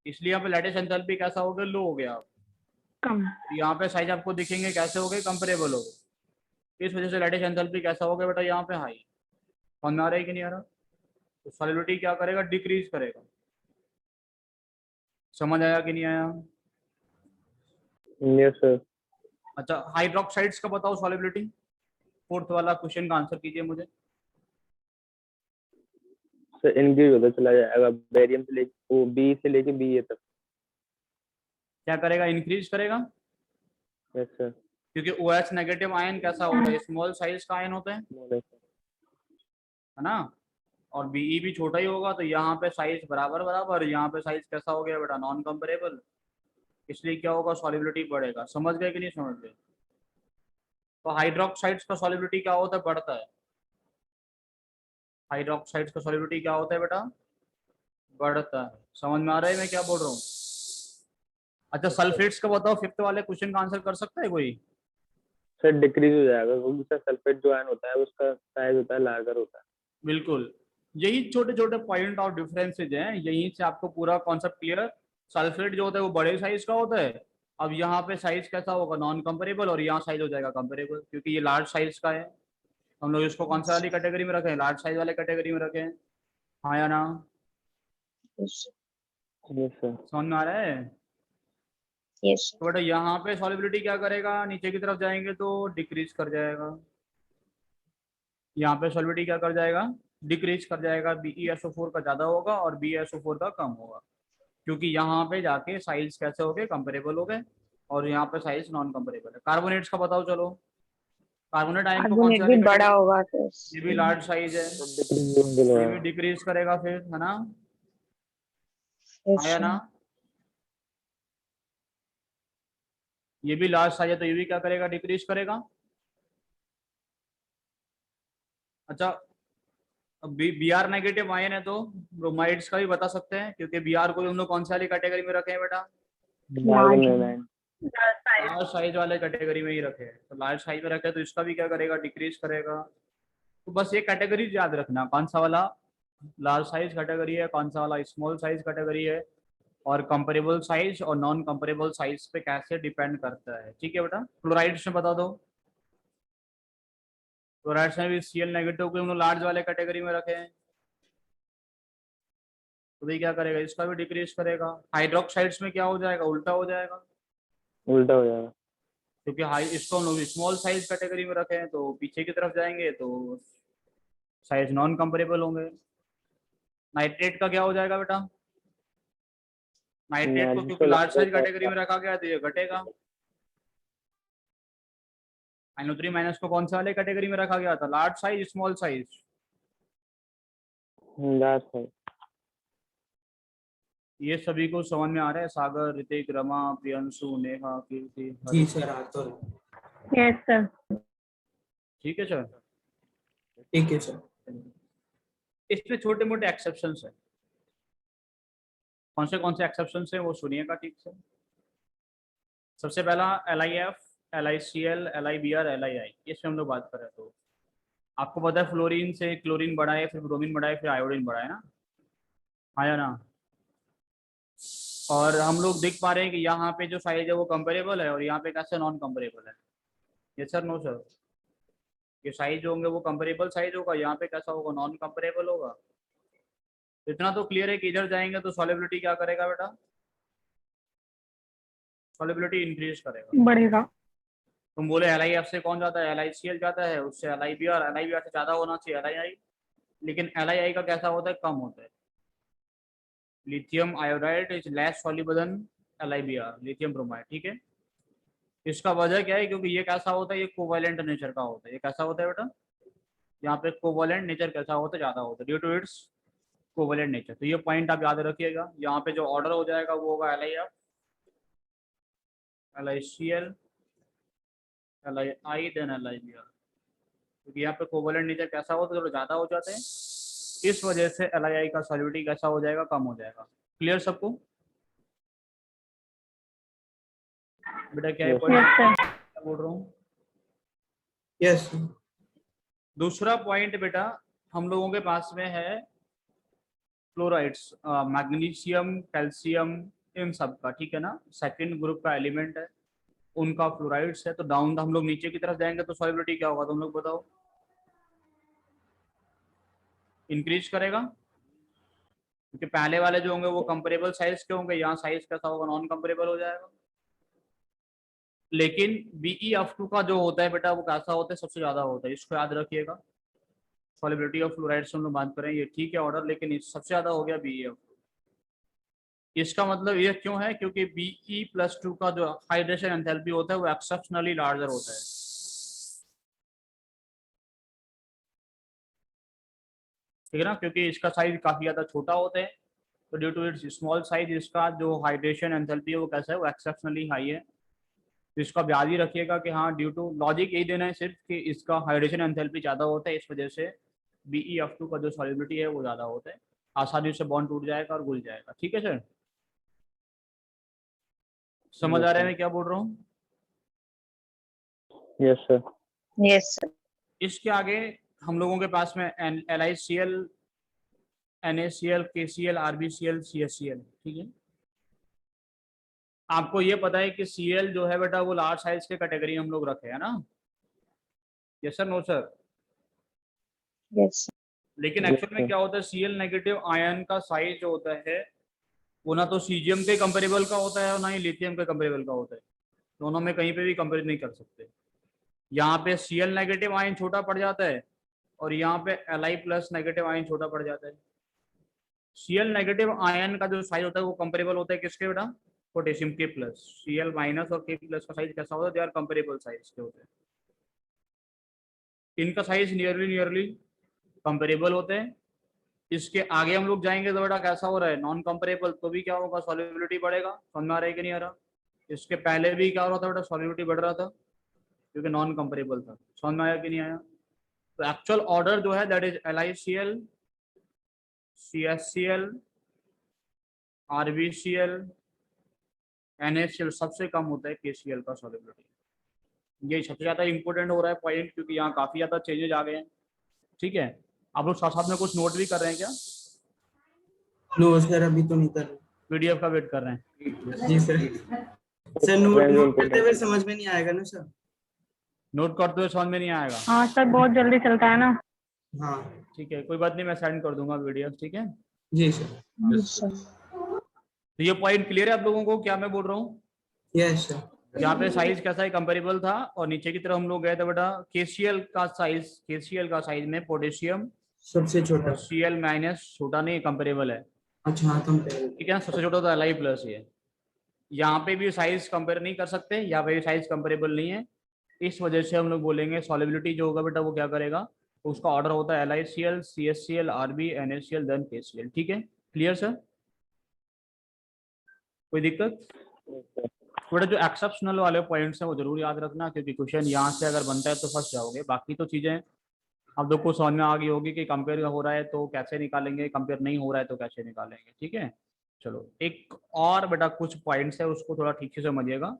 इसलिए यहाँ पे लैटिस एंथैल्पी कैसा हो गया, लो हो गया। कम। तो यहाँ पे साइज आपको दिखेंगे कैसे हो गए, कंपेरेबल हो गए। इस वजह से लैटिस एंथैल्पी कैसा हो गया बेटा, यहाँ पे हाई। समझ में आ रहा है कि नहीं आ रहा? तो सॉलिबिलिटी क्या करेगा, डिक्रीज करेगा। समझ आया कि नहीं आया? Yes sir. अच्छा हाइड्रोक्साइड्स का बताओ सॉलिबिलिटी, फोर्थ वाला क्वेश्चन का आंसर कीजिए मुझे। सर इंक्रीज होता चला जाएगा, बेरियम से लेके वो बी से लेके BA तक। क्या करेगा, इंक्रीज करेगा, यस सर। क्योंकि OH नेगेटिव आयन कैसा होता है, स्मॉल साइज का आयन होता है ना। और BE भी छोटा ही होगा, तो यहाँ पे साइज बराबर बराबर, यहाँ पे साइज कैसा हो गया बेटा, नॉन कंपेरेबल, इसलिए क्या होगा, सॉलिबिलिटी बढ़ेगा। समझ गए कि नहीं समझ गए? तो हाइड्रोक्साइड्स का सॉलिबिलिटी क्या होता है, बढ़ता है। हाइड्रोक्साइड्स का सॉलिबिलिटी क्या होता है बेटा, बढ़ता है। समझ में आ रहा है मैं क्या बोल रहा हूँ? अच्छा सल्फेट्स का बताओ, फिफ्थ वाले क्वेश्चन का आंसर कर सकता है कोई? सर डिक्रीज हो जाएगा, क्योंकि सर सल्फेट जो आयन होता है उसका साइज होता है लार्जर होता है। बिल्कुल, यही छोटे छोटे पॉइंट और डिफरेंसेज हैं, यहीं से आपको पूरा कॉन्सेप्ट क्लियर। सल्फेट जो होता है वो बड़े साइज का होता है, अब यहाँ पे साइज कैसा होगा, नॉन कंपेरेबल, और यहाँ साइज हो जाएगा कंपेरेबल, क्योंकि ये लार्ज साइज का है। हम लोग इसको कौन सा वाली कैटेगरी में रखे हैं, लार्ज साइज वाले कैटेगरी में रखे हैं। हाँ या ना? Yes yes sir. समझ में आ रहा है? यस तो बेटा यहाँ पे सॉलिबिलिटी क्या करेगा, नीचे की तरफ जाएंगे तो डिक्रीज कर जाएगा। यहाँ पे सॉलिबिलिटी क्या कर जाएगा, डिक्रीज कर जाएगा। BeSO4 का ज्यादा होगा और BeSO4 का कम होगा, क्योंकि यहाँ पे जाके साइज कैसे हो गए, कंपेरेबल हो गए, और यहाँ पे साइज नॉन कंपेरेबल है। कार्बोनेट्स का बताओ चलो, कार्बोनेट आयन को कौन सी कार्बोनेट भी वाली बड़ा कैटेगरी? होगा तो ये भी लार्ज साइज है, डिक्रीज ये भी डिक्रीज करेगा फिर, है ना। यस आया ना? ये भी लार्ज साइज है, तो ये भी क्या करेगा, डिक्रीज करेगा। अच्छा Br नेगेटिव आयन है तो ब्रोमाइड्स का भी बता सकते हैं, क्योंकि Br को हम लोग कौन सी वाली कैटेगरी में रखे हैं बेटा, लार्ज लार्ज। में लाइन। लार्ज साइज वाले कैटेगरी में ही रखे, तो लार्ज साइज में रखे तो इसका भी क्या करेगा, डिक्रीज करेगा। तो बस ये कैटेगरी याद रखना, कौन सा वाला लार्ज साइज कैटेगरी है, कौन सा वाला स्मॉल साइज कैटेगरी है, और कंपेरेबल साइज और नॉन कंपेरेबल साइज पे कैसे डिपेंड करता है। ठीक है बेटा, क्लोराइड्स में बता दो। क्लोराइड्स में भी Cl नेगेटिव को हम लोग लार्ज वाले कैटेगरी में रखे हैं, तो भाई क्या करेगा, इसका भी डिक्रीज करेगा। हाइड्रोक्साइड्स में क्या हो जाएगा, उल्टा हो जाएगा, उल्टा हो जाएगा। क्योंकि हाई इसको हम लोग स्मॉल साइज कैटेगरी में रखे हैं, तो पीछे की तरफ जाएंगे तो साइज नॉन कंपेरेबल होंगे। नाइट्रेट का क्या हो जाएगा बेटा, नाइट्रेट को क्योंकि लार्ज साइज कैटेगरी में रखा गया तो ये घटेगा। NO3 माइनस को कौन सा वाले कैटेगरी में रखा गया था, large size small size? Large size. ये सभी को समझ में आ रहा है, सागर, ऋतिक, रमा, प्रियंशु, नेहा, कीर्ति? जी सर, आ तो यस सर। ठीक है सर। ठीक है सर। इसमें छोटे मोटे एक्सेप्शंस है, कौन से एक्सेप्शंस है वो सुनिएगा ठीक से। सबसे पहला LiF, LiCl, LiBr, LiI, इसमें हम लोग बात कर रहे हैं। तो आपको पता है फ्लोरीन से क्लोरीन बढ़ा है, फिर ब्रोमीन बढ़ा है, फिर आयोडीन बढ़ा है ना, हाँ या ना? और हम लोग देख पा रहे हैं कि यहाँ पे जो साइज है वो कंपेरेबल है, और यहाँ पे कैसे नॉन कंपेरेबल है। Yes sir, no sir? ये साइज होंगे वो कंपेरेबल साइज होगा, यहाँ पे कैसा होगा, नॉन कंपेरेबल होगा। इतना तो क्लियर है कि इधर जाएंगे तो सॉलिबिलिटी क्या करेगा बेटा, सॉलिबिलिटी इंक्रीज करेगा, बढ़ेगा। तुम बोले LiF से कौन जाता है, LiCl जाता है, उससे LiBr, LiBr से ज्यादा होना चाहिए LiI, लेकिन LiI का कैसा होता है, कम होता है। Lithium iodide is less soluble than LiBr, lithium bromide. ठीक है, इसका वजह क्या है, क्योंकि ये कैसा होता है, ये कोवैलेंट नेचर का होता है। ये कैसा होता है बेटा, यहाँ पे कोवैलेंट नेचर कैसा होता है, ज्यादा होता है due to its covalent nature. तो ये पॉइंट आप याद रखिएगा। यहाँ पे जो ऑर्डर हो जाएगा वो होगा LiF, LiCl, LiI, then LiBr, क्योंकि यहाँ पे कोवैलेंट नेचर कैसा होता है, थोड़ा ज्यादा हो जाते हैं, इस वजह से LiI का सॉल्युबिलिटी कैसा हो जाएगा, कम हो जाएगा। क्लियर सबको बेटा? क्या है यस पॉइंट सर। बोल रहा हूँ? यस दूसरा पॉइंट बेटा हम लोगों के पास में है फ्लोराइड्स, मैग्नीशियम, कैल्शियम, इन सब का। ठीक है ना, सेकंड ग्रुप का एलिमेंट है, उनका फ्लोराइड्स है। तो डाउन हम लोग नीचे की तरफ जाएंगे तो सॉल्युबिलिटी क्या होगा, तुम लोग बताओ? इंक्रीज करेगा, क्योंकि पहले वाले जो होंगे वो कंपेरेबल साइज के होंगे, यहाँ साइज कैसा होगा, नॉन कंपेरेबल हो जाएगा। लेकिन BeF2 का जो होता है बेटा वो कैसा होता है, सबसे ज्यादा होता है, इसको याद रखिएगा। सॉल्युबिलिटी ऑफ फ्लोराइड्स हम लोग बात करें, ये ठीक है ऑर्डर, लेकिन सबसे ज्यादा हो गया BeF2। इसका मतलब ये क्यों है, क्योंकि Be+2 का जो हाइड्रेशन एंथैल्पी होता है वो एक्सेप्शनली लार्जर होता है। ठीक है ना, क्योंकि इसका साइज काफी ज्यादा छोटा होता है, तो due to its small size इसका जो हाइड्रेशन एंथैल्पी है वो कैसा है, वो एक्सेप्शनली हाई है। तो इसका याद ही रखिएगा कि हाँ, ड्यू टू लॉजिक यही देना है सिर्फ कि इसका हाइड्रेशन एंथैल्पी ज्यादा होता है, इस वजह से BeF2 का जो सॉल्युबिलिटी है वो ज्यादा होता है, आसानी से बॉन्ड टूट जाएगा और घुल जाएगा। ठीक है सर, समझ आ रहा है मैं क्या बोल रहा हूँ? Yes sir. Yes sir. इसके आगे हम लोगों के पास में LiCl, NaCl, KCl, RbCl, CaCl। ठीक है, आपको ये पता है कि Cl जो है बेटा वो लार्ज साइज के कैटेगरी हम लोग रखे हैं ना? Yes sir, no sir? Yes लेकिन एक्चुअल में क्या होता है, Cl नेगेटिव आयन का साइज जो होता है वो ना तो सीजियम के कंपेरेबल का होता है और ना ही लिथियम के कंपेरेबल का होता है, दोनों में कहीं पे भी कंपेयर नहीं कर सकते। यहाँ पे Cl नेगेटिव आयन छोटा पड़ जाता है और यहाँ पे Li+ नेगेटिव आयन छोटा पड़ जाता है। Cl नेगेटिव आयन का जो साइज होता है वो कंपेरेबल होता है किसके बेटा, पोटेशियम K+। Cl- और K+ का साइज कैसा होता है, दे आर कंपेरेबल साइज के होते हैं, इनका साइज नियरली कंपेरेबल होते हैं। इसके आगे हम लोग जाएंगे तो बेटा कैसा हो रहा है, नॉन कंपेरेबल, तो भी क्या होगा, सॉल्युबिलिटी बढ़ेगा। समझ में आ रहा है कि नहीं आ रहा? इसके पहले भी क्या हो रहा था बेटा, सॉल्युबिलिटी बढ़ रहा था क्योंकि नॉन कंपेरेबल था। समझ में आया कि नहीं आया? तो एक्चुअल ऑर्डर जो है that is LiCl, CaCl, RbCl, NaCl सबसे कम होता है KCl का सॉल्युबिलिटी। ये सबसे ज्यादा इंपॉर्टेंट हो रहा है पॉइंट, क्योंकि यहाँ काफी ज्यादा चेंजेस आ गए हैं। ठीक है, आप लोग साथ साथ में कुछ नोट भी कर रहे हैं क्या? नो सर, अभी तो नहीं कर रहे। PDF का वेट कर रहे हैं? जी सर। सर नोट करते हुए समझ में नहीं आएगा ना सर। नोट करते हुए समझ में नहीं आएगा? हाँ सर, बहुत जल्दी चलता है ना। हाँ ठीक है, कोई बात नहीं, मैं सेंड कर दूंगा PDF। ठीक है, जी सर। Yes, sir. तो ये पॉइंट क्लियर है आप लोगों को क्या मैं बोल रहा हूँ? Yes sir. यहाँ पे साइज कैसा है, कंपेरेबल था, और नीचे की तरफ हम लोग गए थे बेटा KCl का साइज में पोटेशियम सबसे छोटा। Cl माइनस, छोटा नहीं, कंपेरेबल है। अच्छा हाँ, कंपेयर। ठीक है ना, सबसे छोटा तो Li प्लस है। यहाँ पे भी साइज कंपेयर नहीं कर सकते, यहाँ पे भी साइज कंपेरेबल नहीं है। इस वजह से हम लोग बोलेंगे सॉलिबिलिटी जो होगा बेटा वो क्या करेगा, उसका ऑर्डर होता है LiCl, CHCl, Rb, NaCl, then KCl। ठीक है, क्लियर सर? कोई दिक्कत? बेटा जो एक्सेप्शनल वाले पॉइंट्स हैं वो जरूर याद रखना, क्योंकि क्वेश्चन यहाँ से अगर बनता है तो फंस जाओगे। बाकी तो चीजें अब लोग को समझ में आ गई होगी कि कंपेयर हो रहा है तो कैसे निकालेंगे, कंपेयर नहीं हो रहा है तो कैसे निकालेंगे। ठीक है, चलो एक और बेटा कुछ पॉइंट्स है उसको थोड़ा ठीक से समझिएगा।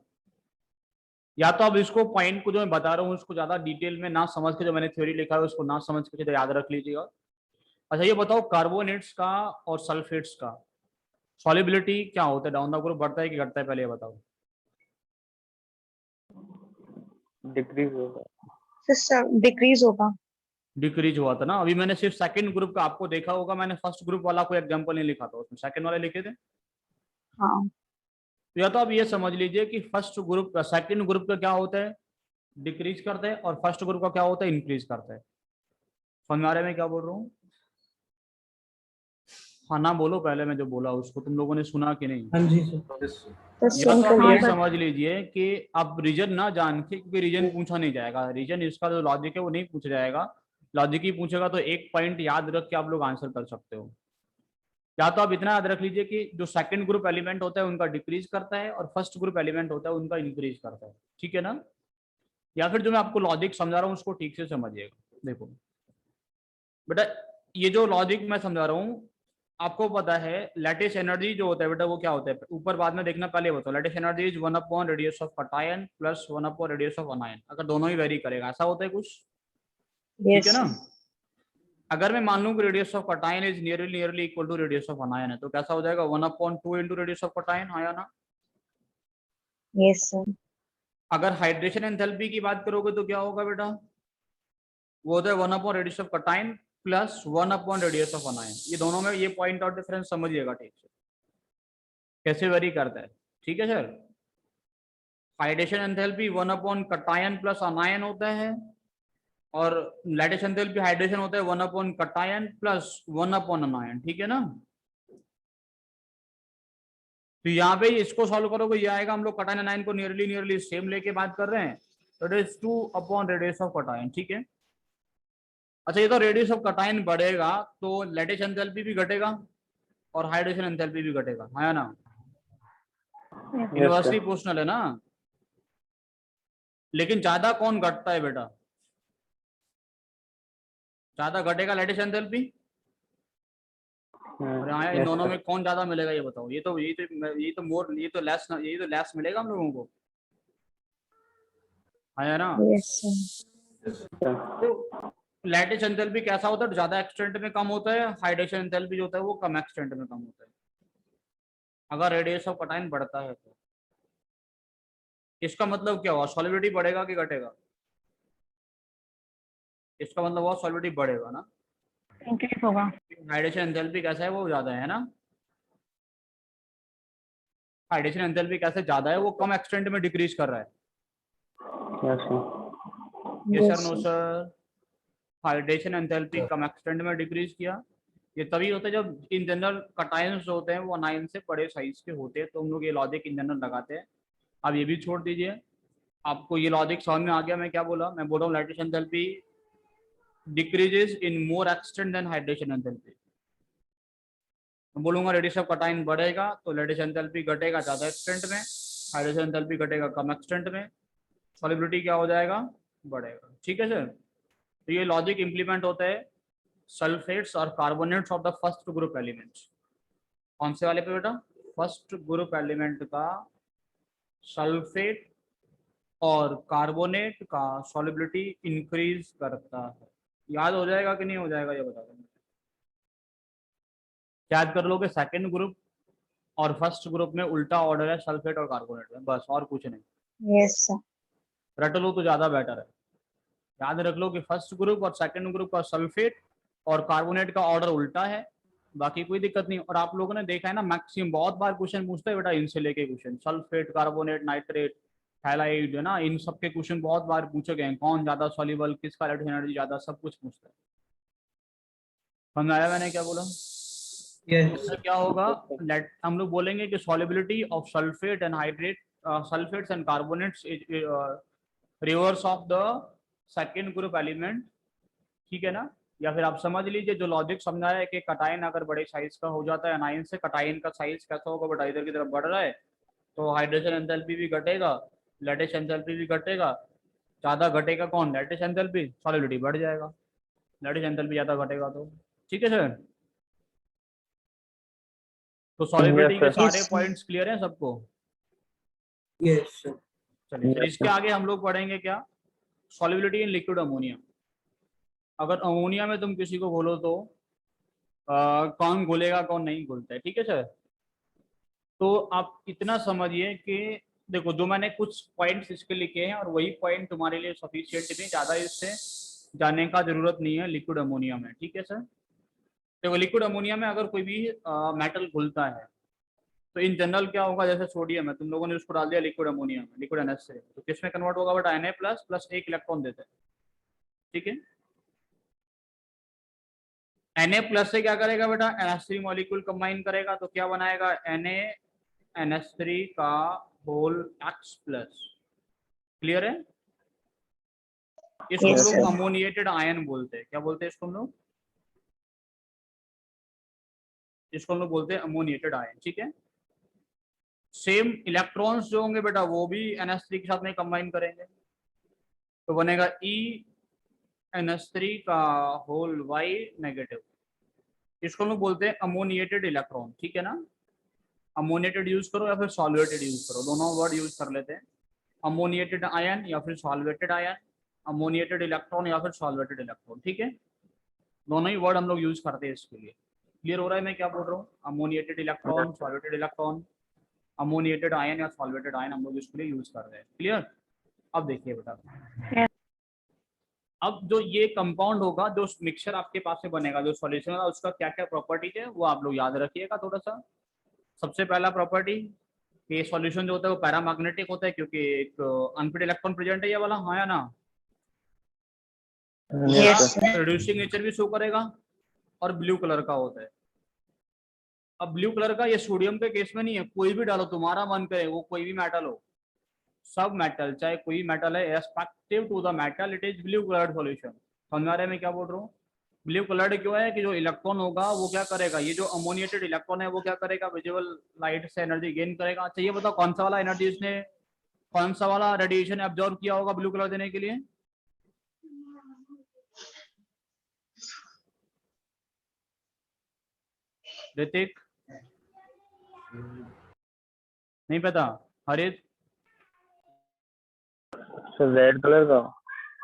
या तो अब इसको पॉइंट को जो मैं बता रहा हूँ उसको ज्यादा डिटेल में ना समझ के, जो मैंने थ्योरी लिखा है उसको ना समझ के तो याद रख लीजिएगा। अच्छा ये बताओ, कार्बोनेट्स का और सल्फेट्स का सॉलिबिलिटी क्या होता है, डाउन द ग्रुप बढ़ता है कि घटता है, पहले ये बताओ। डिक्रीज होगा। सर डिक्रीज होगा। डिक्रीज हुआ था ना, अभी मैंने सिर्फ सेकंड ग्रुप का आपको देखा होगा, मैंने फर्स्ट ग्रुप वाला कोई एग्जांपल नहीं लिखा था, उसमें सेकंड वाले लिखे थे। हाँ। तो या तो आप ये समझ लीजिए कि फर्स्ट ग्रुप का सेकंड ग्रुप का क्या होता है, डिक्रीज करता है, और फर्स्ट ग्रुप का क्या होता है, इंक्रीज करता है। समझ में आ रहा है मैं क्या बोल रहा हूँ? हाँ ना बोलो, पहले मैं जो बोला उसको तुम लोगों ने सुना कि नहीं? हाँ जी सर। तो या तो आप ये सर। समझ लीजिए कि आप रीजन ना जान के, क्योंकि रीजन पूछा नहीं जाएगा, रीजन इसका जो लॉजिक है वो नहीं पूछा जाएगा। लॉजिक ही पूछेगा तो एक पॉइंट याद रख के आप लोग आंसर कर सकते हो। या तो आप इतना याद रख लीजिए कि जो सेकंड ग्रुप एलिमेंट होता है उनका डिक्रीज करता है, और फर्स्ट ग्रुप एलिमेंट होता है उनका इंक्रीज करता है। ठीक है ना? या फिर जो मैं आपको लॉजिक समझा रहा हूँ उसको ठीक से समझिएगा। देखो बेटा, ये जो लॉजिक मैं समझा रहा हूँ आपको पता है, लैटिस एनर्जी जो होता है बेटा वो क्या होता है, ऊपर बाद में देखना, पहले बताओ। Lattice energy is 1 radius of cation plus 1 radius of अनायन, अगर दोनों ही वेरी करेगा ऐसा होता है कुछ। ठीक है यस ना? अगर मैं मान लूं कि radius of cation is nearly equal to radius of anion है, तो कैसा हो जाएगा, 1/2 इंटू रेडियस ऑफ कटायन, हाँ या ना? Yes sir. अगर हाइड्रेशन एंथैल्पी की बात करोगे तो क्या होगा बेटा, वो होता है 1 radius of cation plus 1 radius of अनायन। ये दोनों में ये पॉइंट आउट डिफरेंस समझिएगा ठीक से, कैसे वेरी करता है। ठीक है sir? Hydration enthalpy 1 cation plus अनायन होता है, और लैटिस एंथैल्पी हाइड्रेशन होता है 1 कटायन प्लस 1 अनायन। ठीक है ना? तो यहाँ पे इसको सॉल्व करोगे ये आएगा, हम लोग कटायन अनायन को नियरली सेम लेके बात कर रहे हैं, तो it is 2 radius of cation. ठीक है? अच्छा ये तो रेडियस ऑफ कटायन बढ़ेगा तो लैटिस एंथैल्पी भी घटेगा और हाइड्रेशन एंथैल्पी भी घटेगा, है या ना? यूनिवर्सली प्रोपोर्शनल है ना? लेकिन ज्यादा कौन घटता है बेटा, ज्यादा घटेगा लैटिस एंथैल्पी, और यहाँ इन दोनों में कौन ज्यादा मिलेगा ये बताओ। ये तो लेस मिलेगा हम लोगों को, है ना? Yes sir. तो लैटिस एंथैल्पी कैसा होता है, ज्यादा एक्सटेंट में कम होता है, हाइड्रेशन एंथैल्पी जो होता है वो कम एक्सटेंट में कम होता है, अगर रेडियस ऑफ कटायन बढ़ता है तो। इसका मतलब क्या हुआ, सॉलिबिलिटी बढ़ेगा कि घटेगा? इसका मतलब हुआ सॉलिबिलिटी बढ़ेगा ना, इंक्रीज होगा। हाइड्रेशन एंथैल्पी कैसा है वो ज्यादा है ना, हाइड्रेशन एंथैल्पी कैसे ज्यादा है, वो कम एक्सटेंट में डिक्रीज कर रहा है। Yes sir, no sir? Hydration enthalpy कम एक्सटेंट में डिक्रीज किया, ये तभी होता है जब इन जनरल कटायंस जो होते हैं वो अनायन से बड़े साइज के होते हैं, तो हम लोग ये लॉजिक इन जनरल लगाते हैं। अब ये भी छोड़ दीजिए, आपको ये लॉजिक समझ में आ गया मैं क्या बोला? मैं बोल रहा हूँ lattice enthalpy decreases in more extent than hydration enthalpy. मैं बोलूंगा रेडियस ऑफ कटायन बढ़ेगा तो लैटिस एंथैल्पी घटेगा ज्यादा एक्सटेंट में, हाइड्रेशन एंथैल्पी घटेगा कम एक्सटेंट में, सॉलिबिलिटी क्या हो जाएगा, बढ़ेगा। ठीक है सर? तो ये लॉजिक इंप्लीमेंट होता है सल्फेट्स और carbonates of the first group elements. कौन से वाले पे बेटा, फर्स्ट ग्रुप एलिमेंट का सल्फेट और कार्बोनेट का सॉलिबिलिटी इंक्रीज करता है। याद हो जाएगा कि नहीं हो जाएगा ये बता दें। याद कर लोगे सेकंड ग्रुप और फर्स्ट ग्रुप में उल्टा ऑर्डर है सल्फेट और कार्बोनेट में, बस और कुछ नहीं। Yes sir. रट लो तो ज्यादा बेटर है। याद रख लो कि फर्स्ट ग्रुप और सेकंड ग्रुप का सल्फेट और कार्बोनेट का ऑर्डर उल्टा है, बाकी कोई दिक्कत नहीं। और आप लोगों ने देखा है ना मैक्सिमम बहुत बार क्वेश्चन पूछते हैं बेटा इनसे लेके question, sulphate, carbonate, nitrate, halide है ना, इन सब के क्वेश्चन बहुत बार पूछे गए हैं, कौन ज्यादा सॉल्युबल, किसका लाइट एनर्जी ज्यादा, सब कुछ पूछते हैं। समझ आया मैंने क्या बोला? यस तो क्या होगा, हम लोग बोलेंगे कि solubility of sulphate and hydrate, sulphates and carbonates reverse of the second group element, ठीक है ना। या फिर आप समझ लीजिए जो लॉजिक समझा है कि कटायन अगर बड़े साइज का हो जाता है एनायन से, कटायन का साइज कैसा होगा बेटा, इधर की तरफ बढ़ रहा है तो हाइड्रोजन एंथैल्पी भी घटेगा, लैटिस एंथैल्पी भी घटेगा। ज्यादा घटेगा कौन, लैटिस एंथैल्पी, सॉलिबिलिटी बढ़ जाएगा, लैटिस एंथैल्पी ज्यादा घटेगा तो, ठीक है सर। तो सॉलिबिलिटी के Yes, sir. सारे Yes, sir. पॉइंट्स क्लियर हैं सबको? Yes sir. चलिए फिर Yes, इसके आगे हम लोग पढ़ेंगे क्या, सॉलिबिलिटी इन लिक्विड अमोनिया। अगर अमोनिया में तुम किसी को बोलो तो कौन घुलेगा कौन नहीं घुलता है, ठीक है सर। तो आप इतना समझिए कि देखो जो मैंने कुछ पॉइंट्स इसके लिखे हैं और वही पॉइंट तुम्हारे लिए सफिशिएंट नहीं, ज्यादा इससे जानने का जरूरत नहीं है लिक्विड अमोनिया में, ठीक है सर। देखो लिक्विड अमोनिया में अगर कोई भी मेटल घुलता है तो इन जनरल क्या होगा, जैसे सोडियम है, तुम लोगों ने उसको डाल दिया लिक्विड अमोनिया में, लिक्विड NH से, तो किसमें कन्वर्ट होगा बेटा, Na प्लस एक इलेक्ट्रॉन देते हैं, ठीक है। Na प्लस से क्या करेगा बेटा, NH3 मॉलिक्यूल कंबाइन करेगा तो क्या बनाएगा, NaNH3 का होल X प्लस, क्लियर है। इसको हम Yes, लोग sir. अमोनिएटेड आयन बोलते हैं, क्या बोलते हैं इसको हम लोग, इसको हम लोग बोलते हैं अमोनिएटेड आयन, ठीक है। सेम इलेक्ट्रॉन्स जो होंगे बेटा वो भी NH3 के साथ में कंबाइन करेंगे तो बनेगा NH3 का होल Y नेगेटिव, इसको हम लोग बोलते हैं अमोनिएटेड इलेक्ट्रॉन, ठीक है ना। अमोनिएटेड यूज करो या फिर सॉल्वेटेड यूज करो, दोनों वर्ड यूज कर लेते हैं, अमोनिएटेड आयन या फिर सॉल्वेटेड आयन, अमोनिएटेड इलेक्ट्रॉन या फिर सॉल्वेटेड इलेक्ट्रॉन, ठीक है। दोनों ही वर्ड हम लोग यूज करते हैं इसके लिए। क्लियर हो रहा है मैं क्या बोल रहा हूँ, ammoniated electron, solvated electron, ammoniated ion या सॉल्वेटेड आयन हम लोग इसके लिए यूज कर रहे हैं, क्लियर। अब देखिए बेटा, अब जो ये कंपाउंड होगा, जो मिक्सचर आपके पास से बनेगा, जो सॉल्यूशन होगा, उसका क्या क्या प्रॉपर्टीज है वो आप लोग याद रखिएगा थोड़ा सा। सबसे पहला प्रॉपर्टी, ये सॉल्यूशन जो होता है वो पैरामैग्नेटिक होता है क्योंकि एक अनफिट इलेक्ट्रॉन प्रेजेंट है ये वाला, हाँ या ना। Yes, sir. रिड्यूसिंग नेचर भी शो करेगा और ब्लू कलर का होता है। अब ब्लू कलर का ये सोडियम के केस में नहीं है, कोई भी डालो तुम्हारा मन करे, वो कोई भी मेटल हो, सब मेटल चाहे कोई मेटल है, respective to the metal it is blue coloured solution. समझ रहे हैं मैं क्या बोल रहा हूँ। ब्लू कलर्ड क्यों है कि जो इलेक्ट्रॉन होगा वो क्या करेगा, ये जो अमोनिएटेड इलेक्ट्रॉन है वो क्या करेगा, विजिबल लाइट से एनर्जी गेन करेगा। अच्छा ये बताओ कौन सा वाला एनर्जी इसने, कौन सा वाला रेडिएशन एब्जॉर्ब किया होगा ब्लू कलर देने के लिए, ऋतिक नहीं पता, हरित, रेड कलर का,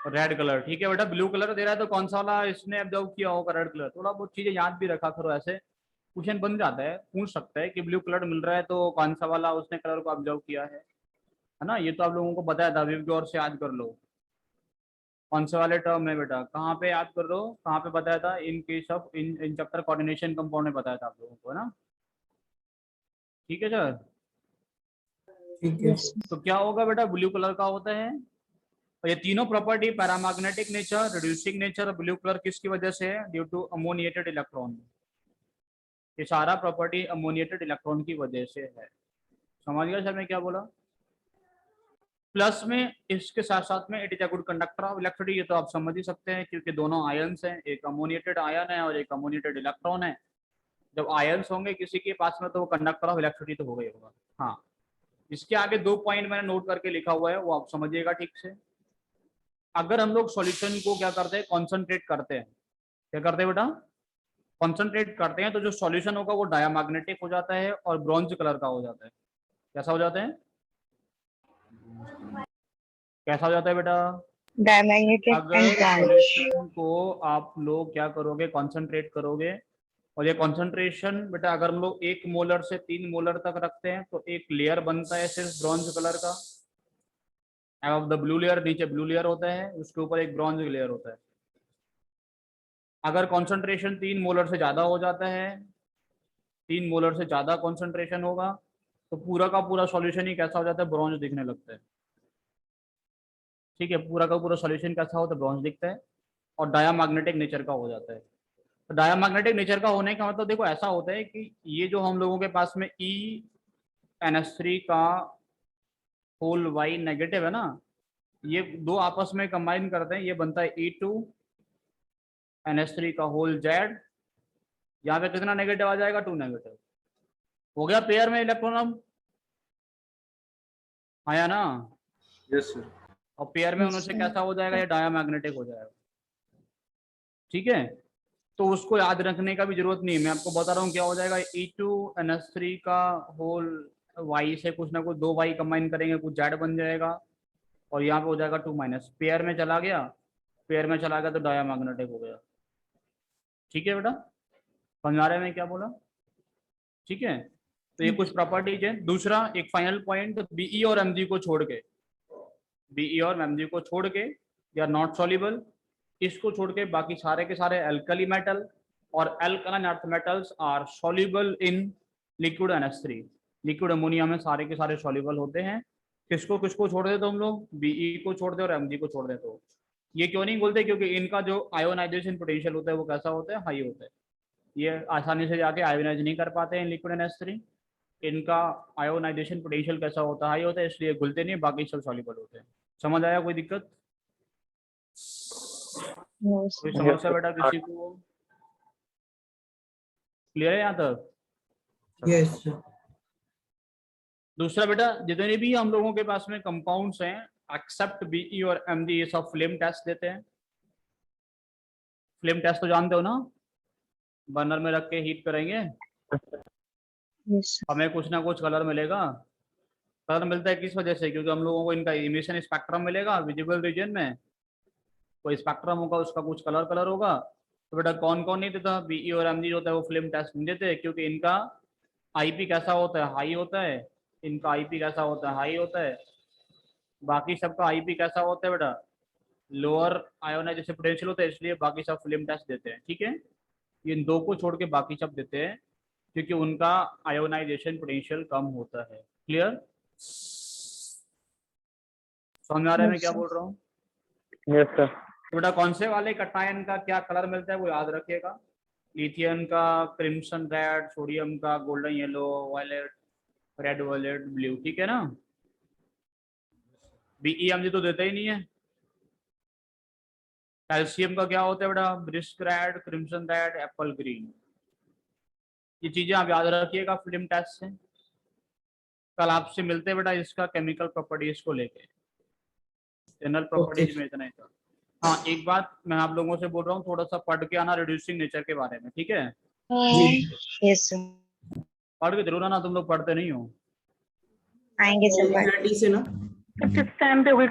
रेड कलर, ठीक है बेटा। ब्लू कलर दे रहा है तो कौन सा वाला इसने एब्जॉर्ब किया होगा, रेड कलर। थोड़ा बहुत चीजें याद भी रखा करो, ऐसे क्वेश्चन बन जाता है, पूछ सकता है कि ब्लू कलर मिल रहा है तो कौन सा वाला उसने कलर को ऑब्जर्व किया है ना। ये तो आप लोगों को बताया था, अभी गौर से याद कर लो कौन से वाले टर्म है बेटा, कहाँ पे याद कर लो, कहाँ पे बताया था, in case of in chapter coordination compound में बताया था आप लोगों को, है ना, ठीक है सर। ठीक है। Yes, sir. तो क्या होगा बेटा, ब्लू कलर का होता है। और ये तीनों property, paramagnetic nature, reducing nature, blue colour किसकी वजह से है, ड्यू टू अमोनिएटेड इलेक्ट्रॉन। ये सारा प्रॉपर्टी अमोनिएटेड इलेक्ट्रॉन की वजह से है। समझ गया सर मैं क्या बोला। प्लस में इसके साथ साथ में it is a good conductor of electricity, ये तो आप समझ ही सकते हैं क्योंकि दोनों आयंस हैं, एक अमोनिएटेड आयन है और एक अमोनिएटेड इलेक्ट्रॉन है। जब आयंस होंगे किसी के पास में तो वो कंडक्टर ऑफ इलेक्ट्रिसिटी तो होगा ही होगा। हाँ, इसके आगे 2 पॉइंट मैंने नोट करके लिखा हुआ है, वो आप समझिएगा ठीक से। अगर हम लोग सॉल्यूशन को क्या करते हैं, कॉन्सेंट्रेट करते हैं, क्या करते हैं बेटा, कॉन्सेंट्रेट करते हैं, तो जो सॉल्यूशन होगा वो डायमैग्नेटिक हो जाता है और ब्रॉन्ज कलर का हो जाता है। कैसा हो जाता है, कैसा हो जाता है बेटा? डायमैग्नेटिक अगर एंड ब्रांच। सॉल्यूशन को आप लोग क्या करोगे, कॉन्सेंट्रेट करोगे, और ये कॉन्सेंट्रेशन बेटा अगर हम लोग 1 मोलर से 3 मोलर तक रखते हैं तो एक लेयर बनता है सिर्फ ब्रॉन्ज कलर का, अब द ब्लू लेयर, नीचे ब्लू लेयर होता है, उसके ऊपर एक ब्रॉन्ज लेयर होता है। अगर कॉन्सेंट्रेशन 3 मोलर से ज्यादा हो जाता है, 3 मोलर से ज्यादा कॉन्सेंट्रेशन होगा, तो पूरा का पूरा सॉल्यूशन ही कैसा हो जाता है, ब्रॉन्ज दिखने लगता है। ठीक है, पूरा का पूरा सॉल्यूशन कैसा होता है, ब्रॉन्ज दिखता है, और डायामैग्नेटिक नेचर का हो जाता है। तो डायामैग्नेटिक नेचर का होने का मतलब देखो ऐसा होता है कि ये जो हम लोगों के पास में NH3 का होल Y नेगेटिव है ना, ये दो आपस में कंबाइन करते हैं, ये बनता है E2 NH3 का होल Z। यहाँ पे कितना नेगेटिव आ जाएगा, 2 नेगेटिव। हो गया पेयर में इलेक्ट्रॉन अब आया ना, यस सर। और पेयर में होने से कैसा हो जाएगा, ये डायामैग्नेटिक हो जाएगा। ठीक है, तो उसको याद रखने का भी जरूरत नहीं है, मैं आपको बता रहा हूँ क्या हो जाएगा। E2 NH3 का होल Y से कुछ ना कुछ 2 Y कंबाइन करेंगे, कुछ Z बन जाएगा, और यहाँ पे हो जाएगा 2 - पेयर में चला गया, पेयर में चला गया तो डायामैग्नेटिक हो गया। ठीक है बेटा, समझ आ रहे में क्या बोला? ठीक है, तो ये कुछ प्रॉपर्टीज है। दूसरा एक फाइनल पॉइंट, Be और Mg को छोड़ के, Be और Mg को छोड़ के दे आर नॉट सॉल्युबल, इसको छोड़ के बाकी सारे के सारे अल्कली मेटल और alkaline earth metals are soluble in liquid NH3। Liquid ammonia में सारे के सारे सॉल्युबल होते हैं। किसको किसको छोड़ देते हम लोग, Be को छोड़ दे और Mg को छोड़ दे। तो ये क्यों नहीं बोलते, क्योंकि इनका जो आयोनाइजेशन पोटेंशियल होता है वो कैसा होता है, हाई होता है। ये आसानी से जाके आयोनाइज नहीं कर पाते हैं लिक्विड NH3। इनका आयोनाइजेशन पोटेंशियल कैसा होता है, हाई होता है, इसलिए घुलते नहीं, बाकी सब सॉल्युबल होते हैं। समझ आया, कोई दिक्कत, No, कोई sir. समस्या बेटा किसी को? क्लियर है यहाँ तक? Yes sir. दूसरा बेटा, जितने भी हम लोगों के पास में कंपाउंड्स हैं एक्सेप्ट Be और Mg, ये सब फ्लेम टेस्ट देते हैं। फ्लेम टेस्ट तो जानते हो ना, बर्नर में रख के हीट करेंगे, Yes, sir. हमें कुछ ना कुछ कलर मिलेगा। कलर मिलता है किस वजह से, क्योंकि हम लोगों को इनका इमिशन स्पेक्ट्रम मिलेगा विजिबल रीजन में, कोई स्पेक्ट्रम होगा उसका कुछ कलर होगा। तो बेटा कौन कौन नहीं देता, Be और Mg होता है वो फ्लेम टेस्ट नहीं देते, क्योंकि इनका IP कैसा होता है, हाई होता है। इनका IP कैसा होता है, हाई होता है। बाकी सबका IP कैसा होता है बेटा, लोअर आयोनाइजेशन पोटेंशियल होता है, इसलिए बाकी सब फ्लेम टेस्ट देते हैं। ठीक है, इन दो को छोड़ के बाकी सब देते हैं, क्योंकि उनका आयोनाइजेशन पोटेंशियल कम होता है। क्लियर, समझ आ रहा है मैं क्या बोल रहा हूँ? Yes sir. तो बेटा कौन से वाले कटायन का क्या कलर मिलता है वो याद रखिएगा। लिथियम का क्रिम्सन रेड, सोडियम का golden yellow, violet, red violet, blue. ठीक है ना, Be Mg तो देता ही नहीं है। कैल्शियम का क्या होता है बेटा, brisk red, crimson red, Apple green. ये चीजें आप याद रखिएगा फिल्म टेस्ट से। कल आपसे मिलते हैं बेटा इसका केमिकल प्रॉपर्टीज को लेके, जनरल प्रॉपर्टीज में इतना ही था। हाँ, एक बात मैं आप लोगों से बोल रहा हूँ, थोड़ा सा पढ़ के आना रिड्यूसिंग नेचर के बारे में। ठीक है, Yes, sir. पढ़ के जरूर आना, तुम लोग पढ़ते नहीं हो। आएंगे सर. NCERT से ना। किस टाइम पे हुई